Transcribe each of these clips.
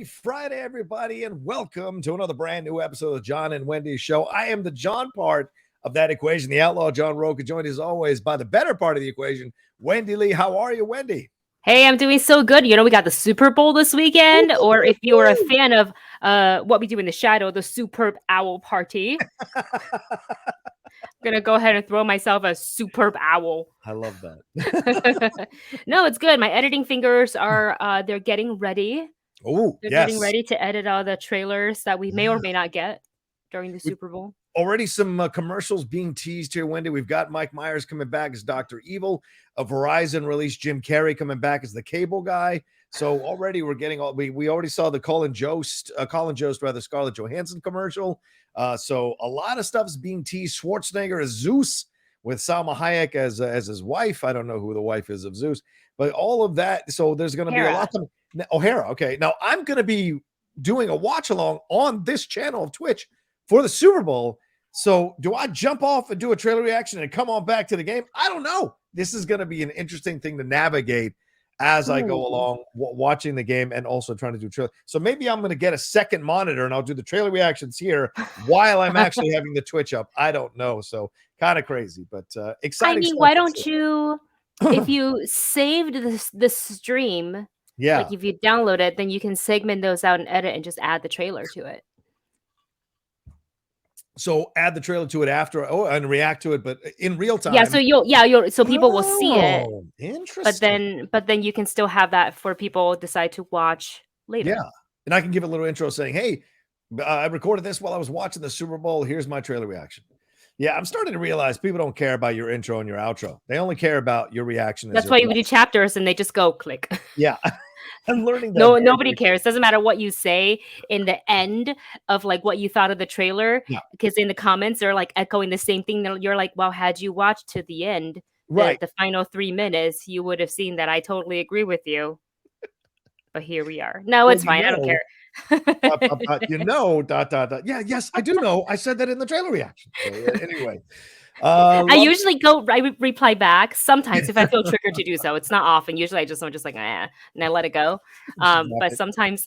Happy Friday, everybody, and welcome to another brand new episode of the John and Wendy Show. I am the John part of that equation, the outlaw John Rocha, joined as always by the better part of the equation, Wendy Lee. How are you, Wendy? Hey, I'm doing so good. You know, we got the Super Bowl this weekend, or if you're a fan of What We Do in the Shadow, the Superb Owl Party. I'm going to go ahead and throw myself a superb owl. I love that. No, it's good. My editing fingers are, they're getting ready. Oh, They're getting ready to edit all the trailers that we may or may not get during the Super Bowl. Already some commercials being teased here, Wendy. We've got Mike Myers coming back as Dr. Evil. Verizon released Jim Carrey coming back as the cable guy. So already we're getting all we already saw the Colin Jost, Scarlett Johansson commercial. So a lot of stuff's being teased. Schwarzenegger as Zeus with Salma Hayek as his wife. I don't know who the wife is of Zeus, but all of that. So there's going to be a lot of O'Hara. Okay. Now I'm going to be doing a watch along on this channel of Twitch for the Super Bowl. So do I jump off and do a trailer reaction and come on back to the game? I don't know. This is going to be an interesting thing to navigate as I go along watching the game and also trying to do trailer. So maybe I'm going to get a second monitor and I'll do the trailer reactions here while I'm actually having the Twitch up. I don't know. So kind of crazy, but exciting. I mean, why don't you, if you saved the stream, like if you download it, then you can segment those out and edit and just add the trailer to it. So add the trailer to it after, and react to it, but in real time. Yeah, so so people will see it. Interesting. But then you can still have that for people decide to watch later. Yeah, and I can give a little intro saying, "Hey, I recorded this while I was watching the Super Bowl. Here's my trailer reaction." Yeah, I'm starting to realize people don't care about your intro and your outro. They only care about your reaction. That's why we do chapters, and they just go click. Yeah. I'm learning that. Nobody cares. Doesn't matter what you say in the end of like what you thought of the trailer, because in the comments they're like echoing the same thing. You're like, well, had you watched to the end, the final 3 minutes, you would have seen that I totally agree with you. But here we are. No, it's fine. I don't care. Yeah, yes, I do know. I said that in the trailer reaction. So, anyway. I usually reply back sometimes if I feel triggered to do so. It's not often. Usually I'm just like, and I let it go. But sometimes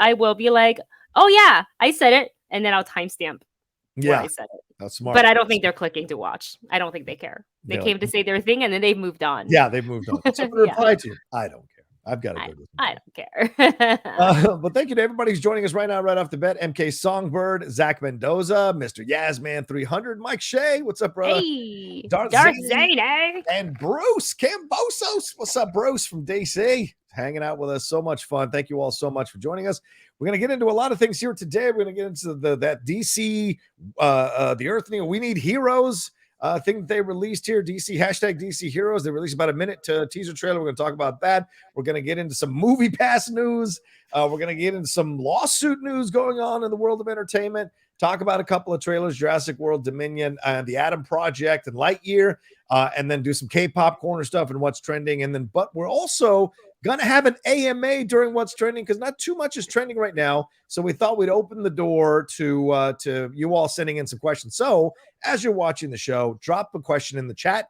I will be like, oh yeah, I said it, and then I'll timestamp. Yeah, I said it. That's smart. But I don't think they're clicking to watch. I don't think they care. They came to say their thing, and then they've moved on. Yeah, they've moved on. So reply to you. I don't care. I've got to go. I don't care. But thank you to everybody who's joining us right now, right off the bat. MK Songbird, Zach Mendoza, Mr. Yazman 300, Mike Shea. What's up, bro? Hey, Darth Vader. And Bruce Cambosos. What's up, Bruce from DC? Hanging out with us. So much fun. Thank you all so much for joining us. We're going to get into a lot of things here today. We're going to get into that DC, the Earth. We need heroes. Thing that they released here, DC #DC Heroes. They released about a minute teaser trailer. We're going to talk about that. We're going to get into some MoviePass news. We're going to get into some lawsuit news going on in the world of entertainment. Talk about a couple of trailers, Jurassic World, Dominion, and the Adam Project, and Lightyear, and then do some K-pop corner stuff and what's trending. But we're also going to have an AMA during what's trending because not too much is trending right now. So we thought we'd open the door to you all sending in some questions. So as you're watching the show, drop a question in the chat,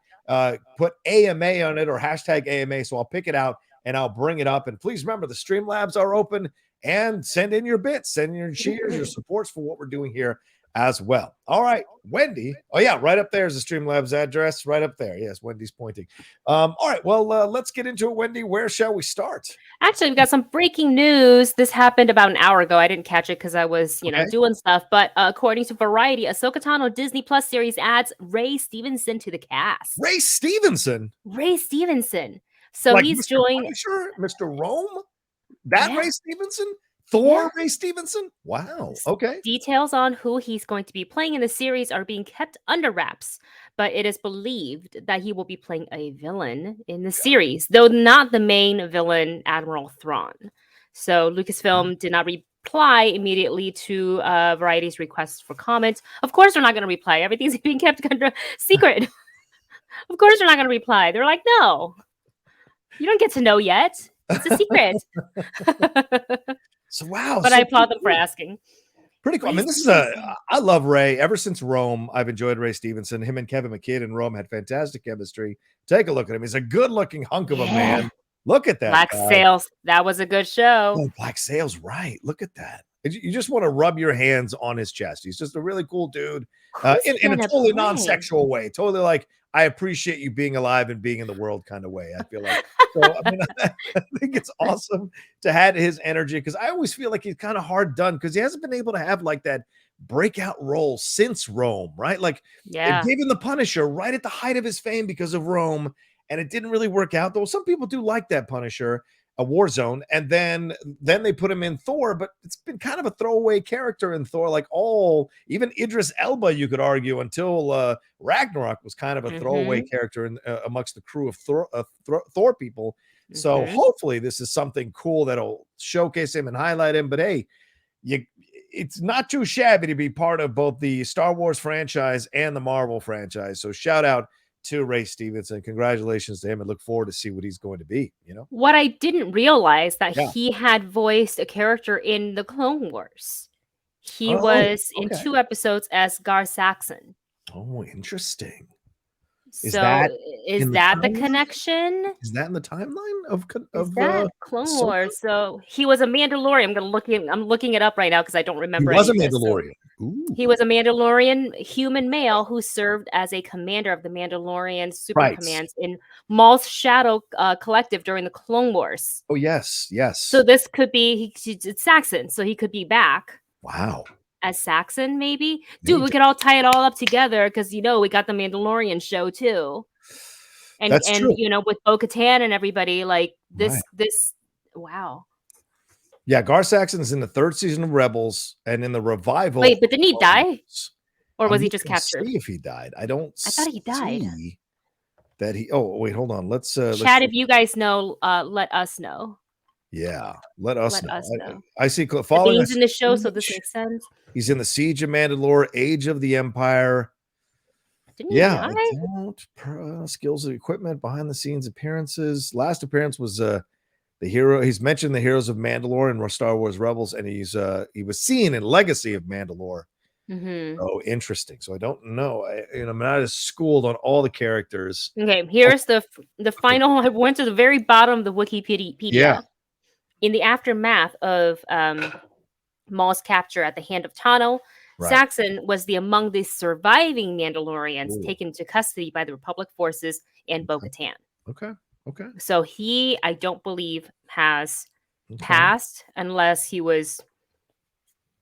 put AMA on it or #AMA. So I'll pick it out and I'll bring it up. And please remember the Streamlabs are open and send in your bits, send in your cheers, your supports for what we're doing here as well. All right, Wendy. Oh, yeah, right up there is the Streamlabs address. Right up there. Yes, Wendy's pointing. All right, well, let's get into it, Wendy. Where shall we start? Actually, we've got some breaking news. This happened about an hour ago. I didn't catch it because I was, doing stuff. But according to Variety, Ahsoka Tano Disney Plus series adds Ray Stevenson to the cast. Ray Stevenson? Ray Stevenson. So like he's joined... Mr. Rome? Ray Stevenson? Thor Ray Stevenson? Wow. Okay. Details on who he's going to be playing in the series are being kept under wraps, but it is believed that he will be playing a villain in the series, though not the main villain, Admiral Thrawn. So Lucasfilm did not reply immediately to Variety's request for comments. Of course, they're not going to reply. Everything's being kept under secret. Of course, they're not going to reply. They're like, no, you don't get to know yet. It's a secret. So wow. But I applaud them for asking. Pretty cool. I mean, I love Ray. Ever since Rome, I've enjoyed Ray Stevenson. Him and Kevin McKidd in Rome had fantastic chemistry. Take a look at him. He's a good-looking hunk of a man. Look at that Black guy. Sails. That was a good show. Oh, Black Sails, right. Look at that. You just want to rub your hands on his chest. He's just a really cool dude Who's he in a gonna totally play? non-sexual way. Totally like, I appreciate you being alive and being in the world kind of way, I feel like. So, I mean, I think it's awesome to have his energy because I always feel like he's kind of hard done because he hasn't been able to have like that breakout role since Rome, right? Like, they Yeah. gave him the Punisher right at the height of his fame because of Rome, and it didn't really work out, though some people do like that Punisher. A Warzone, and then they put him in Thor, but it's been kind of a throwaway character in Thor. Like even Idris Elba, you could argue, until Ragnarok was kind of a throwaway character in, amongst the crew of Thor people. So hopefully this is something cool that'll showcase him and highlight him. But hey, it's not too shabby to be part of both the Star Wars franchise and the Marvel franchise. So shout out to Ray Stevenson. Congratulations to him, and look forward to see what he's going to be. What I didn't realize that Yeah. he had voiced a character in the Clone Wars. He was in 2 episodes as Gar Saxon. Oh, interesting. Is that the connection? Is that in the timeline of Clone Wars? So he was a Mandalorian. I'm looking it up right now because I don't remember. He was a Mandalorian. He was a Mandalorian human male who served as a commander of the Mandalorian super commands in Maul's Shadow Collective during the Clone Wars. Oh, yes. So this could be it's Saxon, so he could be back. Wow. As Saxon, maybe? Dude, we could all tie it all up together because we got the Mandalorian show too. And true. With Bo-Katan and everybody, like this wow. Yeah, Gar Saxon's in the 3rd season of Rebels and in the revival. Wait, but didn't he die? Or was he just captured? captured? See if he died. I thought he died. That he wait, hold on. Let's Chad, if you guys know, let us know. Yeah, let us know. I see following in the show, so this makes sense. He's in the Siege of Mandalore, Age of the Empire. Didn't he die? Skills and equipment, behind the scenes appearances. Last appearance was the hero. He's mentioned the Heroes of Mandalore in Star Wars Rebels, and he was seen in Legacy of Mandalore. Oh, interesting. So I don't know. I'm not as schooled on all the characters. Okay, here's the final. I went to the very bottom of the Wikipedia. Yeah. In the aftermath of Maul's capture at the hand of Tano, Saxon was among the surviving Mandalorians taken into custody by the Republic forces and Bo-Katan. Okay. So he, I don't believe, has passed unless he was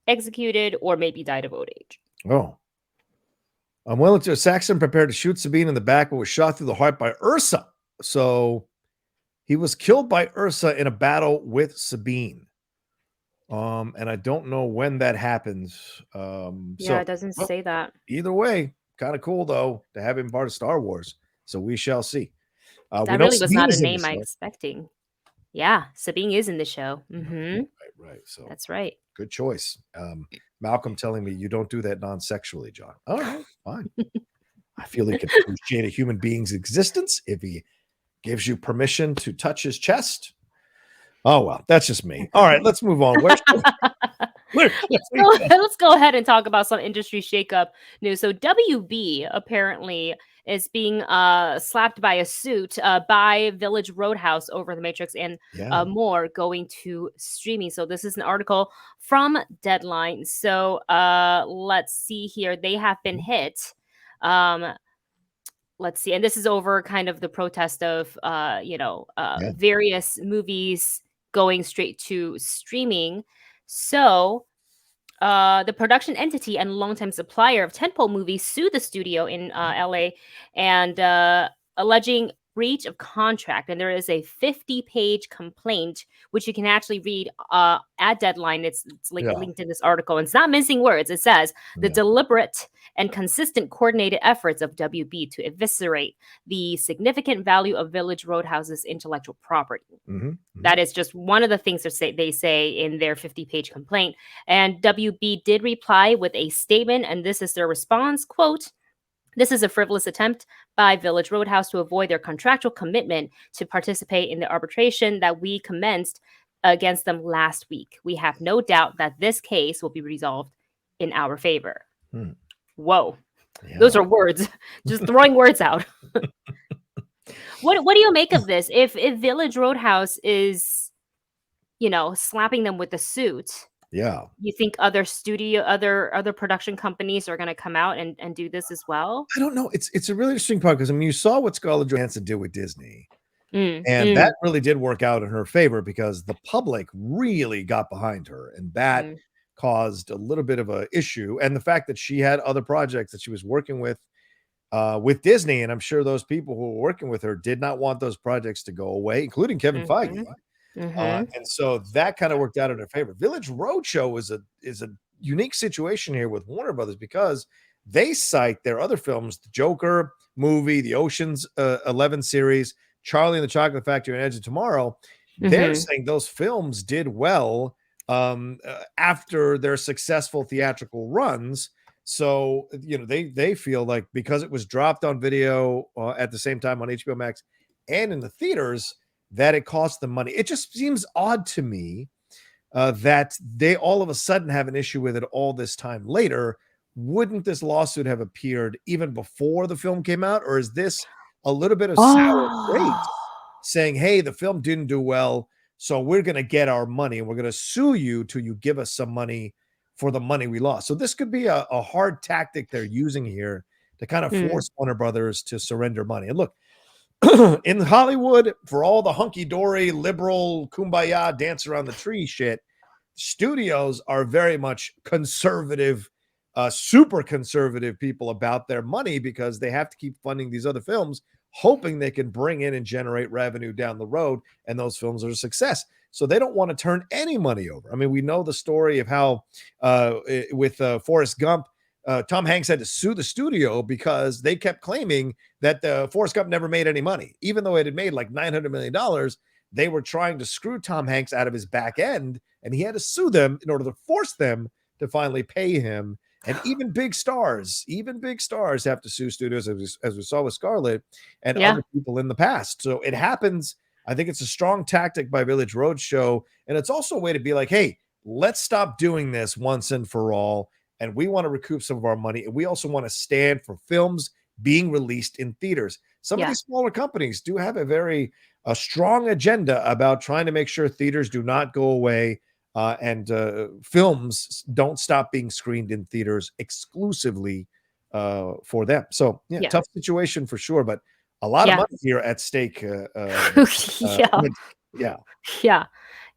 executed or maybe died of old age. Oh. I'm willing to. Saxon prepared to shoot Sabine in the back, but was shot through the heart by Ursa. So he was killed by Ursa in a battle with Sabine. And I don't know when that happens. It doesn't say that. Either way, kind of cool though to have him part of Star Wars. So we shall see. That really was not a name I expecting. Yeah, Sabine is in the show. Right. So that's right. Good choice. Malcolm telling me you don't do that non-sexually, John. All right, fine. I feel he can appreciate a human being's existence if he gives you permission to touch his chest. Oh, well, that's just me. All right, let's move on. Let's go ahead and talk about some industry shakeup news. So WB apparently is being slapped by a suit by Village Roadhouse over The Matrix and more going to streaming. So this is an article from Deadline. So let's see here. They have been hit. Let's see. And this is over kind of the protest of, various movies going straight to streaming. So the production entity and longtime supplier of tentpole movies sued the studio in LA and alleging breach of contract. And there is a 50-page complaint, which you can actually read at Deadline. It's linked in this article. And it's not mincing words. It says the deliberate and consistent coordinated efforts of WB to eviscerate the significant value of Village Roadhouse's intellectual property. That is just one of the things they say in their 50-page complaint. And WB did reply with a statement, and this is their response, quote, "This is a frivolous attempt by Village Roadhouse to avoid their contractual commitment to participate in the arbitration that we commenced against them last week. We have no doubt that this case will be resolved in our favor." Whoa. Yeah. Those are words. Just throwing words out. What do you make of this? If Village Roadhouse is, slapping them with the suit, Yeah. you think other production companies are going to come out and do this as well? I don't know. It's a really interesting part because I mean, you saw what Scarlett Johansson did with Disney, Mm, and mm, that really did work out in her favor because the public really got behind her, and that mm, caused a little bit of a issue. And the fact that she had other projects that she was working with Disney, and I'm sure those people who were working with her did not want those projects to go away, including Kevin Feige. mhm, mhm, And so that kind of worked out in her favor. Village Roadshow is a unique situation here with Warner Brothers because they cite their other films, the Joker movie, the Ocean's 11 series, Charlie and the Chocolate Factory, and Edge of Tomorrow. They're mhm. saying those films did well after their successful theatrical runs. So they feel like because it was dropped on video at the same time on HBO Max and in the theaters, that it cost them money. It just seems odd to me that they all of a sudden have an issue with it all this time later. Wouldn't this lawsuit have appeared even before the film came out, or is this a little bit of sour Oh. grapes saying, "Hey, the film didn't do well, so we're going to get our money and we're going to sue you till you give us some money for the money we lost"? So this could be a hard tactic they're using here to kind of Mm, force Warner Brothers to surrender money. And look, in Hollywood, for all the hunky-dory, liberal, kumbaya, dance around the tree shit, studios are very much conservative, super conservative people about their money because they have to keep funding these other films, hoping they can bring in and generate revenue down the road, and those films are a success. So they don't want to turn any money over. I mean, we know the story of how with Forrest Gump, Tom Hanks had to sue the studio because they kept claiming that Forrest Gump never made any money, even though it had made like $900 million. They were trying to screw Tom Hanks out of his back end, and he had to sue them in order to force them to finally pay him. And even big stars have to sue studios, as we saw with Scarlett and yeah. other people in the past. So it happens. I think it's a strong tactic by Village Roadshow, and it's also a way to be like, hey, let's stop doing this once and for all. And we want to recoup some of our money. And we also want to stand for films being released in theaters. Some of Yeah. these smaller companies do have a strong agenda about trying to make sure theaters do not go away and films don't stop being screened in theaters exclusively for them. So, yeah, Yeah. tough situation for sure, but a lot of Yeah. money here at stake. Yeah. Yeah. Yeah.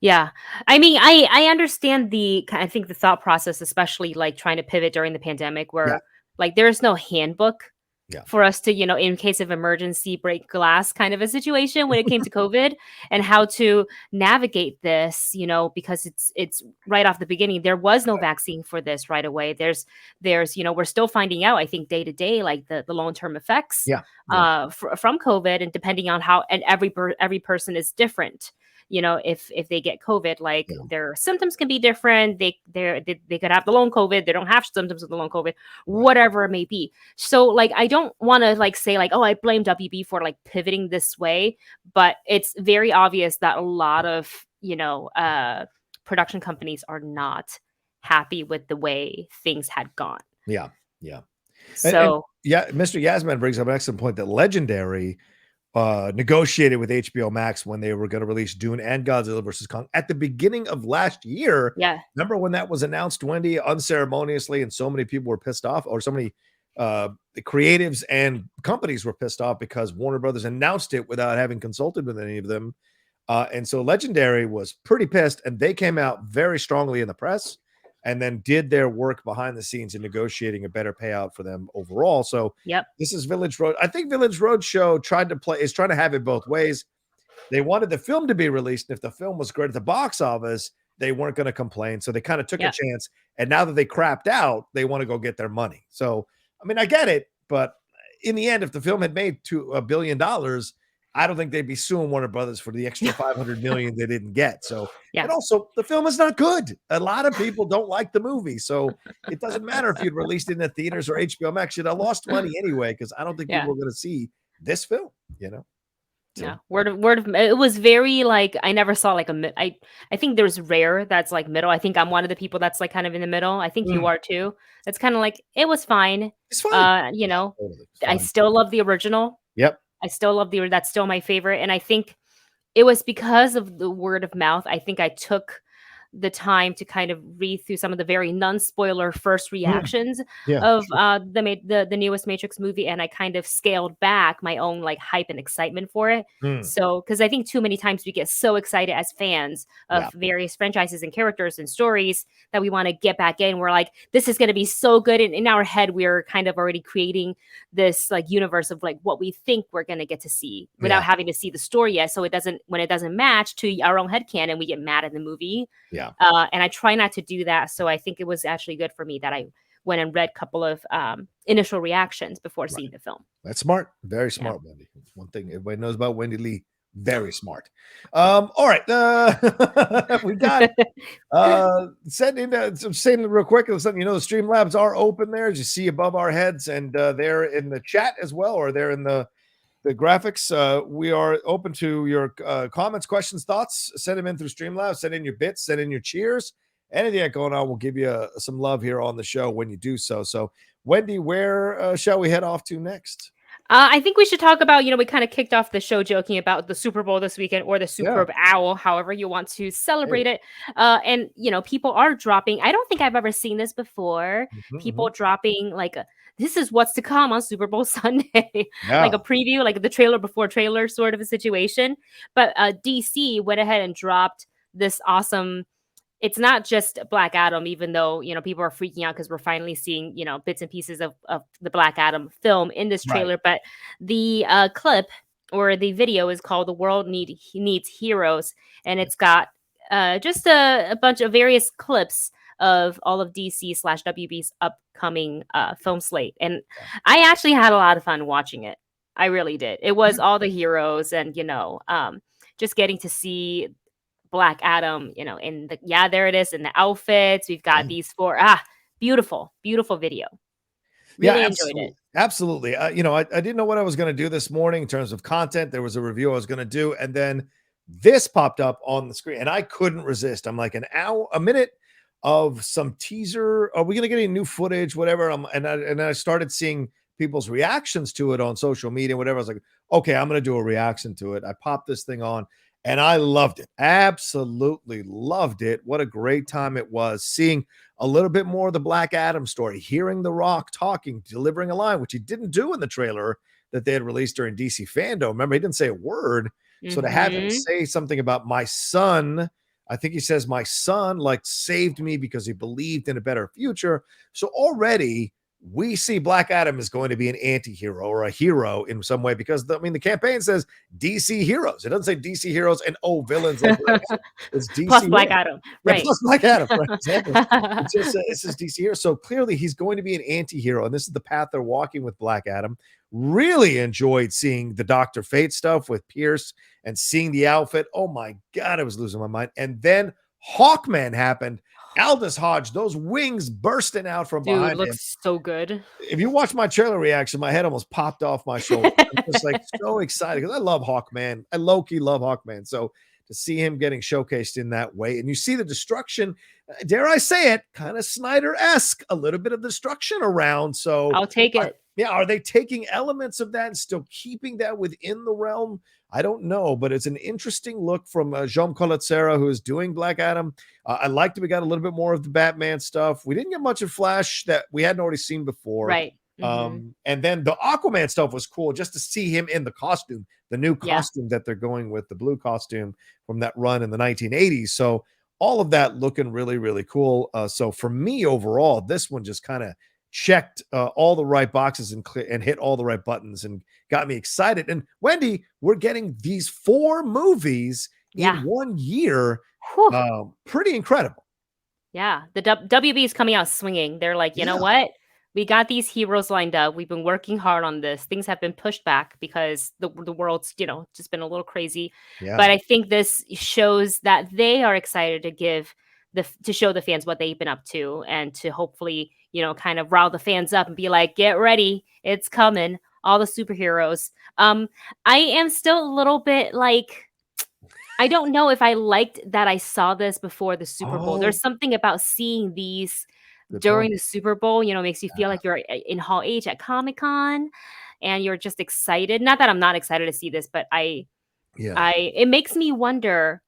Yeah. I mean, I understand I think the thought process, especially like trying to pivot during the pandemic Yeah. where like there is no handbook Yeah. for us to, in case of emergency, break glass kind of a situation when it came to COVID and how to navigate this, because it's right off the beginning. There was no vaccine for this right away. There's, we're still finding out, I think, day to day, like the long-term effects Yeah. Yeah. from COVID, and depending on how, and every person is different. If they get COVID, like Yeah. their symptoms can be different. They could have the long COVID. They don't have symptoms of the long COVID, whatever it may be. So like, I don't want to like say like, oh, I blame WB for like pivoting this way, but it's very obvious that a lot of, production companies are not happy with the way things had gone. Yeah. Yeah. And So yeah, Mr. Yasman brings up an excellent point that Legendary negotiated with HBO Max when they were going to release Dune and Godzilla versus Kong at the beginning of last year. yeah, Remember when that was announced, Wendy, unceremoniously, and so many people were pissed off, or so many the creatives and companies were pissed off because Warner Brothers announced it without having consulted with any of them. And so Legendary was pretty pissed, and they came out very strongly in the press and then did their work behind the scenes in negotiating a better payout for them overall. So yep, this is Village Road. I think Village Roadshow is trying to have it both ways. They wanted the film to be released, and if the film was great at the box office, they weren't going to complain. So they kind of took a chance. And now that they crapped out, they want to go get their money. So, I mean, I get it, but in the end, if the film had made $1 billion, I don't think they'd be suing Warner Brothers for the extra 500 million they didn't get. So, yeah. and also the film is not good. A lot of people don't like the movie. So it doesn't matter if you'd released it in the theaters or HBO Max, you'd have lost money anyway, because I don't think people are going to see this film, So. Yeah, word of it was very like, I never saw like I think there's rare that's like middle. I think I'm one of the people that's like kind of in the middle. I think you are too. It's kind of like, it was fine. It's fine. You know, Totally I fine. still love the original. Yep. I still love the that's still my favorite, and I think it was because of the word of mouth. I think I took the time to kind of read through some of the very non-spoiler first Mm, reactions yeah, of sure. the newest Matrix movie, and I kind of scaled back my own like hype and excitement for it. Mm, So, because I think too many times we get so excited as fans yeah, of various franchises and characters and stories that we want to get back in. We're like, this is going to be so good, and in our head, we're kind of already creating this like universe of like what we think we're going to get to see without yeah, having to see the story yet. So it doesn't when it doesn't match to our own headcanon, we get mad at the movie. yeah. And I try not to do that. So I think it was actually good for me that I went and read a couple of initial reactions before Right. seeing the film. That's smart. Very Yeah. smart, Wendy. One thing everybody knows about Wendy Lee. Very smart. All right. We got send in saying real quick, something the Streamlabs are open there, as you see above our heads, and they're in the chat as well, or they're in the graphics. We are open to your comments, questions, thoughts. Send them in through Streamlabs. Send in your bits. Send in your cheers. Anything going on, we'll give you some love here on the show when you do so. So, Wendy, where shall we head off to next? I think we should talk about, we kind of kicked off the show joking about the Super Bowl this weekend or the Yeah. Superb Owl, however you want to Hey. celebrate it. And, people are dropping. I don't think I've ever seen this before. People dropping like, this is what's to come on Super Bowl Sunday, like Yeah. a preview, like the trailer before trailer sort of a situation. But DC went ahead and dropped this awesome. It's not just Black Adam, even though, people are freaking out because we're finally seeing, bits and pieces of the Black Adam film in this Right. trailer. But the clip or the video is called The World Needs Heroes. And it's got just a bunch of various clips of all of DC/WB's upcoming film slate. And I actually had a lot of fun watching it. I really did. It was all the heroes and, just getting to see Black Adam, there it is in the outfits. We've got these four. Beautiful, beautiful video. Yeah, Really enjoyed it. absolutely. Absolutely. I didn't know what I was going to do this morning in terms of content. There was a review I was going to do, and then this popped up on the screen, and I couldn't resist. I'm like, a minute of some teaser. Are we going to get any new footage, whatever? And I started seeing people's reactions to it on social media, whatever. I was like, okay, I'm going to do a reaction to it. I popped this thing on, and I loved it. Absolutely loved it. What a great time it was seeing a little bit more of the Black Adam story, hearing The Rock talking, delivering a line, which he didn't do in the trailer that they had released during DC Fandom. Remember, he didn't say a word. So to have him say something about my son, I think he says my son like saved me because he believed in a better future. So already we see Black Adam is going to be an anti-hero or a hero in some way because the campaign says DC heroes. It doesn't say DC heroes and villains like it's DC Plus Black heroes. Adam, Yeah, right? plus Black Adam, right? Exactly. It says DC hero. So clearly he's going to be an anti-hero, and this is the path they're walking with Black Adam. Really enjoyed seeing the Dr. Fate stuff with Pierce and seeing the outfit. Oh my God, I was losing my mind. And then Hawkman happened. Aldous Hodge, those wings bursting out from Dude, behind him. looks so good. If you watch my trailer reaction, my head almost popped off my shoulder. I'm just like so excited because I love Hawkman. I low-key love Hawkman. So to see him getting showcased in that way, and you see the destruction, dare I say it, kind of Snyder-esque, a little bit of destruction around. So I'll take it. are they taking elements of that and still keeping that within the realm? I don't know, but it's an interesting look from Jean Colatzera, who is doing Black Adam. I liked it. We got a little bit more of the Batman stuff. We didn't get much of Flash that we hadn't already seen before. Right. And then the Aquaman stuff was cool just to see him in the costume, the new costume that they're going with, the blue costume from that run in the 1980s. So all of that looking really, really cool. So for me overall, this one just kind of checked all the right boxes and hit all the right buttons and got me excited. And Wendy, we're getting these 4 movies in 1 year. Pretty incredible. Yeah, the WB is coming out swinging. They're like, you know what? We got these heroes lined up. We've been working hard on this. Things have been pushed back because the world's, just been a little crazy. Yeah. But I think this shows that they are excited to give to show the fans what they've been up to and to hopefully, kind of rile the fans up and be like, get ready. It's coming. All the superheroes. I am still a little bit like, I don't know if I liked that I saw this before the Super Bowl. There's something about seeing these during the Super Bowl, makes you feel like you're in Hall H at Comic-Con. and you're just excited. Not that I'm not excited to see this, but Yeah. it makes me wonder,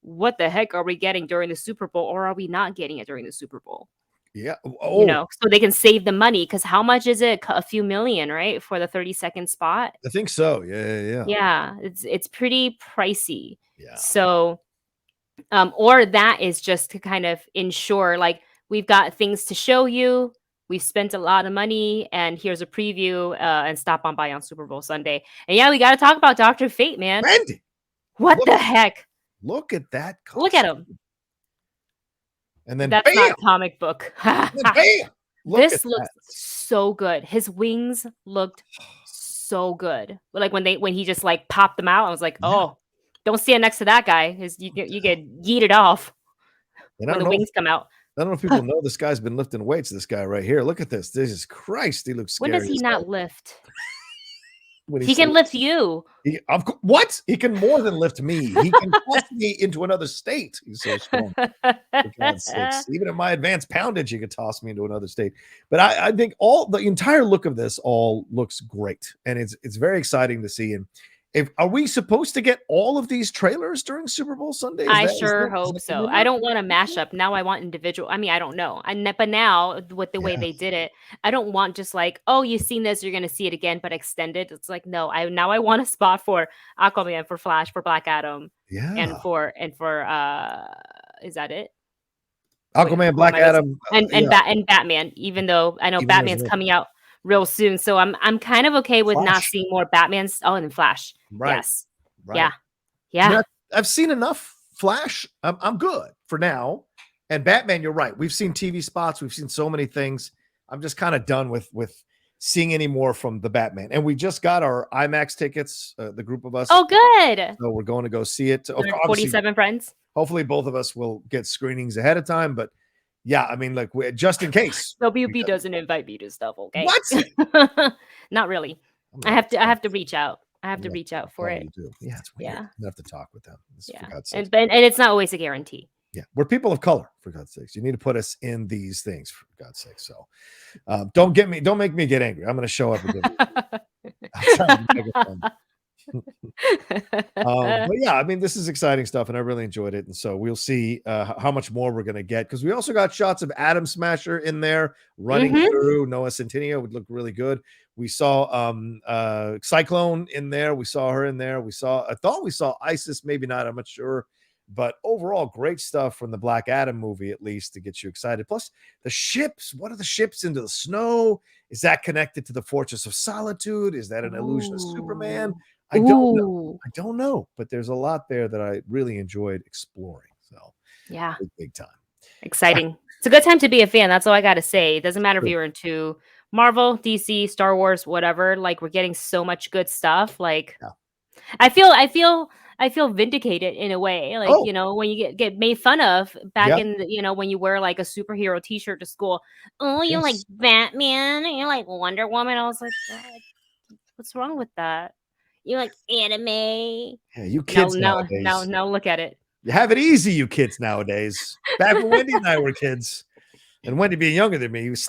what the heck are we getting during the Super Bowl, or are we not getting it during the Super Bowl? Yeah. You Oh, know, so they can save the money, because how much is it? A few million, right, for the 30-second spot? I think so. Yeah. Yeah, it's pretty pricey. Yeah. So, or that is just to kind of ensure, like, we've got things to show you. We've spent a lot of money, and here's a preview, and stop on by on Super Bowl Sunday. And yeah, we got to talk about Dr. Fate, man. Wendy, What look, the heck? look at that Look at costume. him. And then That's bam, not comic book. and then bam. Look This at looks that. so good. His wings looked so good. Like when he just like popped them out, I was like, Yeah. oh, don't stand next to that guy. You get yeeted off And I when don't the know. wings come out. I don't know if people know this guy's been lifting weights. This guy right here. Look at this. Jesus Christ, he looks When scary. does he as not hell lift? when He can sleeps. lift you. What? He can more than lift me. He can toss me into another state. He's so strong. For God's sakes. Even at my advanced poundage, he could toss me into another state. But I think the entire look of this all looks great, and it's very exciting to see. And are we supposed to get all of these trailers during Super Bowl Sunday? I sure hope the so. rumor? I don't want a mashup. Now I want individual. I mean, I don't know. But now with the way they Yes. did it, I don't want just like, oh, you've seen this, you're gonna see it again, but extended. It's like, no, I want a spot for Aquaman, for Flash, for Black Adam, Yeah. and for is that it? Aquaman, Black Adam, and Batman. Even though I know Even Batman's there's coming out real soon, so I'm kind of okay with not Flash. seeing more Batmans. Oh, and then Flash. Right. Yes. Right. Yeah. I Yeah. mean, I've seen enough Flash. I'm good for now. And Batman, you're right. We've seen TV spots. We've seen so many things. I'm just kind of done with seeing any more from the Batman. And we just got our IMAX tickets, the group of us. Oh, good. So we're going to go see it. 47 friends. Hopefully both of us will get screenings ahead of time. But yeah, I mean, like just in case. WB doesn't invite me to stuff, okay? What? Not really. I have to reach out. I have to reach out for it. Yeah, it's weird. Yeah. I have to talk with them. Yeah. For God's sakes. And it's not always a guarantee. Yeah, we're people of color, for God's sakes. You need to put us in these things, for God's sake. So don't make me get angry. I'm going to show up again. But yeah, I mean, this is exciting stuff, and I really enjoyed it. And so we'll see how much more we're going to get, because we also got shots of Atom Smasher in there running through. Noah Centineo would look really good. We saw Cyclone in there. We saw her in there. I thought we saw Isis, maybe not. I'm not sure. But overall, great stuff from the Black Adam movie, at least, to get you excited. Plus, the ships. What are the ships into the snow? Is that connected to the Fortress of Solitude? Is that an illusion of Superman? I don't know. I don't know. But there's a lot there that I really enjoyed exploring. So, yeah, big time. Exciting. It's a good time to be a fan. That's all I got to say. It doesn't matter if you're into Marvel, DC, Star Wars, whatever. Like, we're getting so much good stuff. Like, I feel vindicated in a way. Like, you know, when you get made fun of back in the, you know, when you wear like a superhero t-shirt to school. Oh, you like Batman and you like Wonder Woman. I was like, what's wrong with that? You like anime. Yeah, you kids nowadays. Now look at it. You have it easy, you kids nowadays. Back when Wendy and I were kids, and Wendy being younger than me, it was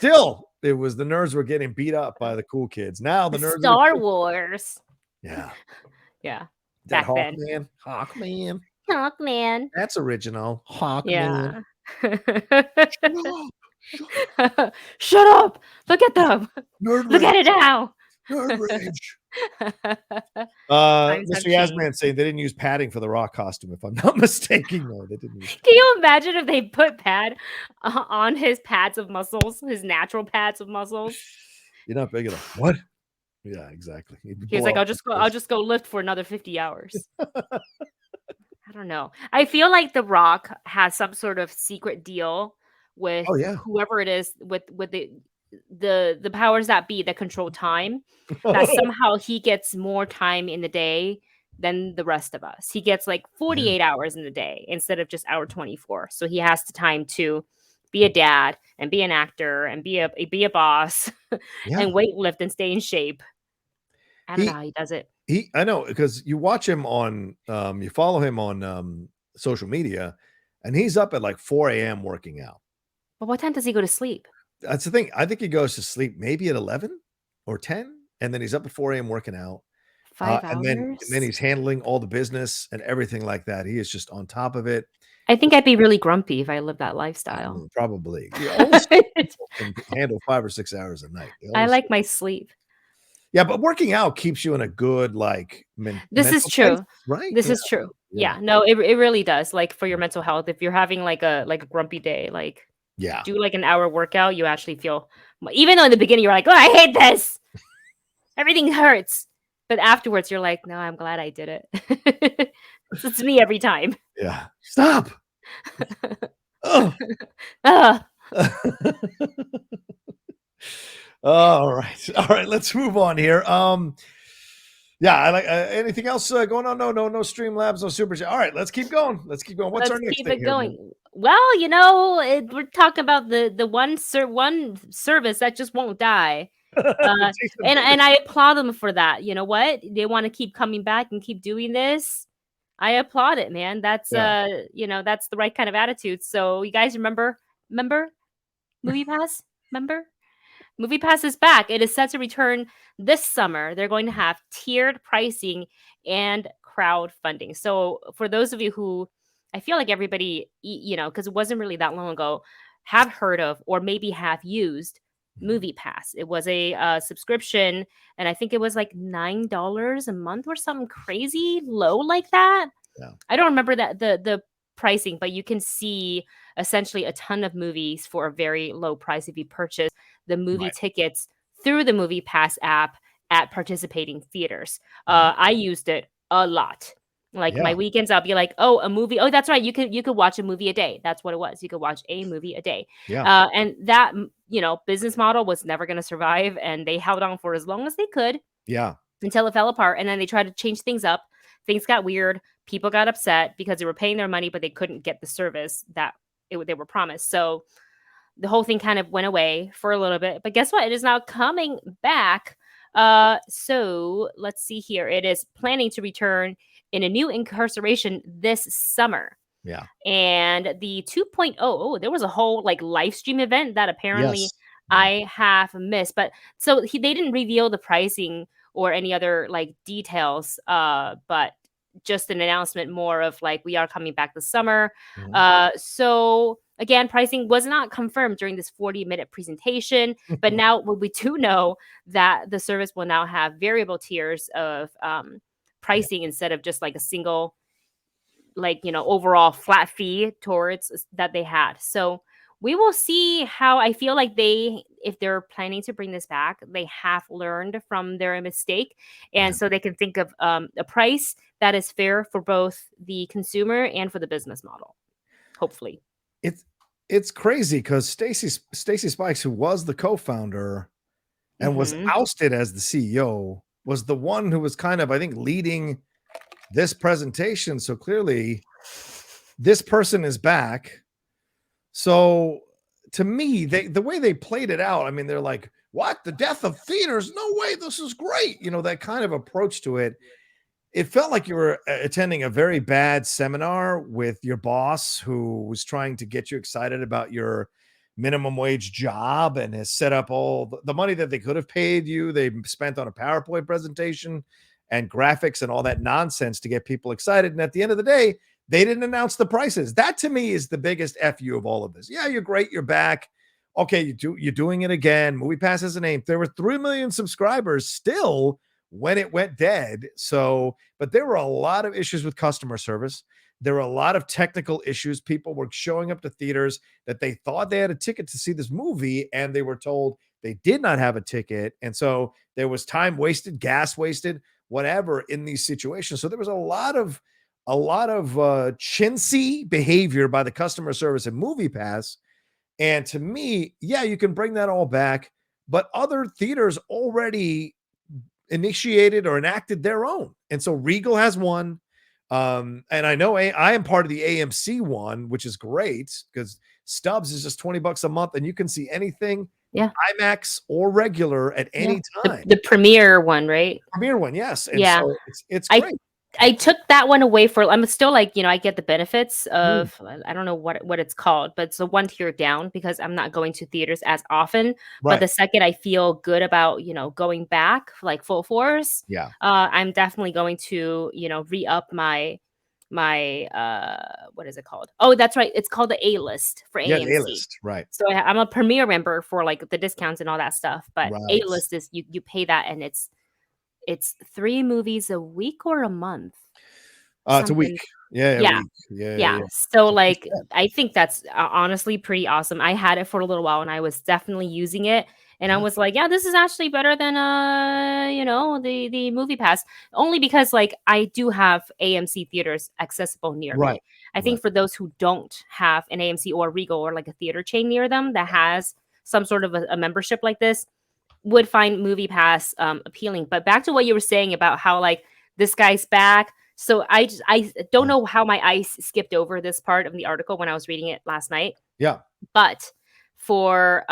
the nerds were getting beat up by the cool kids. Now the nerds Star Wars. Yeah. Yeah. That Hawkman. Hawkman. That's original. Hawkman. Yeah. Shut up. Look at them. Nerd Look at it now. Nerd rage. Mr. Yasman saying they didn't use padding for the Rock costume, if I'm not mistaken. No, they didn't use padding. Can you imagine if they put pad on his pads of muscles, his natural pads of muscles? You're not big enough. What? Yeah, exactly. He's like, I'll just go lift for another 50 hours. I don't know. I feel like The Rock has some sort of secret deal with whoever it is, with the powers that be that control time, that somehow he gets more time in the day than the rest of us. He gets like 48 hours in the day instead of just hour 24. So he has the time to be a dad and be an actor and be a boss and weightlift and stay in shape. I don't know how he does it. I know, because you watch him on, you follow him on social media, and he's up at like 4 a.m. working out. But what time does he go to sleep? That's the thing. I think he goes to sleep maybe at 11 or 10, and then he's up at 4 a.m. working out. 5 And hours? then he's handling all the business and everything like that. He is just on top of it. I think I'd be really grumpy if I lived that lifestyle. Probably. Only some people can handle 5 or 6 hours a night. I like my sleep. Yeah, but working out keeps you in a good, like, This is mental true. place, right? This is true. Yeah. No, it really does. Like for your mental health, if you're having like a grumpy day, like Yeah. do like an hour workout, you actually feel, even though in the beginning you're like, oh, I hate this. Everything hurts. But afterwards you're like, no, I'm glad I did it. It's me every time. Yeah. Stop. Oh. All right. Let's move on here. Yeah, I like anything else going on? No Streamlabs, no Super Chat. All right, let's keep going. What's our next keep thing it here, going. man? Well, we're talking about the one service that just won't die. And I applaud them for that. You know what? They want to keep coming back and keep doing this. I applaud it, man. That's that's the right kind of attitude. So you guys remember MoviePass? Remember? MoviePass is back. It is set to return this summer. They're going to have tiered pricing and crowdfunding. So for those of you who, I feel like everybody, because it wasn't really that long ago, have heard of or maybe have used MoviePass. It was a subscription, and I think it was like $9 a month or something crazy low like that. Yeah. I don't remember that the pricing, but you can see essentially a ton of movies for a very low price if you purchase the movie tickets through the MoviePass app at participating theaters. I used it a lot. Like my weekends, I'll be like, oh, a movie. Oh, that's right. You could watch a movie a day. That's what it was. You could watch a movie a day. Yeah. And that, business model was never going to survive. And they held on for as long as they could. Yeah. Until it fell apart. And then they tried to change things up. Things got weird. People got upset because they were paying their money, but they couldn't get the service that they were promised. So the whole thing kind of went away for a little bit. But guess what? It is now coming back. So let's see here. It is planning to return in a new incarceration this summer. Yeah. And the 2.0, there was a whole like live stream event that apparently I have missed. But so they didn't reveal the pricing or any other like details, but just an announcement more of like, we are coming back this summer. So again, pricing was not confirmed during this 40-minute presentation, but now we do know that the service will now have variable tiers of pricing instead of just like a single, like, overall flat fee towards that they had. So we will see how. I feel like if they're planning to bring this back, they have learned from their mistake. And so they can think of a price that is fair for both the consumer and for the business model, hopefully. It's crazy because Stacy Spikes, who was the co-founder and was ousted as the CEO, was the one who was kind of, I think, leading this presentation. So clearly this person is back. So to me, the way they played it out, I mean, they're like, what? The death of theaters? No way. This is great. That kind of approach to it. It felt like you were attending a very bad seminar with your boss who was trying to get you excited about your minimum wage job and has set up all the money that they could have paid you. They spent on a PowerPoint presentation and graphics and all that nonsense to get people excited. And at the end of the day, they didn't announce the prices. That to me is the biggest FU of all of this. Yeah, you're great. You're back. Okay, you're doing it again. MoviePass is a name. There were 3 million subscribers still when it went dead. So, but there were a lot of issues with customer service. There were a lot of technical issues. People were showing up to theaters that they thought they had a ticket to see this movie, and they were told they did not have a ticket. And so there was time wasted, gas wasted, whatever in these situations. So there was a lot of chintzy behavior by the customer service at MoviePass. And to me, yeah, you can bring that all back, but other theaters already initiated or enacted their own. And so Regal has one. And I know I am part of the AMC one, which is great because Stubbs is just $20 a month and you can see anything IMAX or regular at any time. The premiere one, right? Premiere one, yes. And yeah. so it's great. I took that one away for. I'm still like, I get the benefits Mm, of. I don't know what it's called, but it's a one tier down because I'm not going to theaters as often. But right. the second I feel good about going back like full force, Yeah. I'm definitely going to re up my what is it called? Oh, that's right. It's called the A list for Yeah. The A AMC. list. Right. So I'm a premier member for like the discounts and all that stuff. But A Right. list is you pay that and it's 3 movies a week or a month? It's a week. Something. Yeah. A Yeah, week. Yeah. Yeah. yeah. Yeah. So, So like, I think that's honestly pretty awesome. I had it for a little while and I was definitely using it, and I yeah. was like, "Yeah, this is actually better than, the MoviePass," only because, like, I do have AMC theaters accessible near Right. me. I Right. think for those who don't have an AMC or Regal or, like, a theater chain near them that has some sort of a membership like this, would find MoviePass, appealing. But back to what you were saying about how, like, this guy's back. So I don't Yeah. know how my eyes skipped over this part of the article when I was reading it last night. Yeah. But for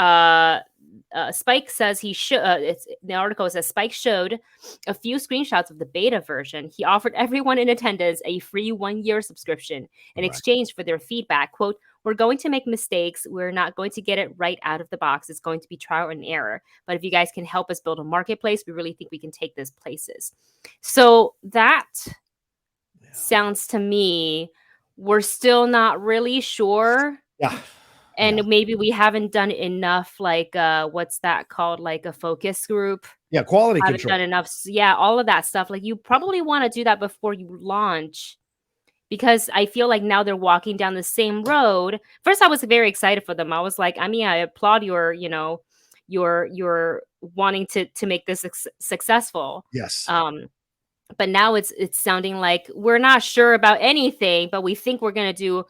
Spike says it's the article says Spike showed a few screenshots of the beta version. He offered everyone in attendance a free 1-year subscription in Right. exchange for their feedback. Quote, "We're going to make mistakes. We're not going to get it right out of the box. It's going to be trial and error. But if you guys can help us build a marketplace, we really think we can take this places." So that Yeah. sounds to me we're still not really sure, Yeah. and maybe we haven't done enough, like, what's that called, like a focus group, Yeah. Quality haven't control. done enough yeah, all of that stuff. Like, you probably wanna do that before you launch, because I feel like now they're walking down the same road. First, I was very excited for them. I was like, I mean, I applaud your wanting to make this successful. Yes. But now it's sounding like we're not sure about anything, but we think we're gonna do,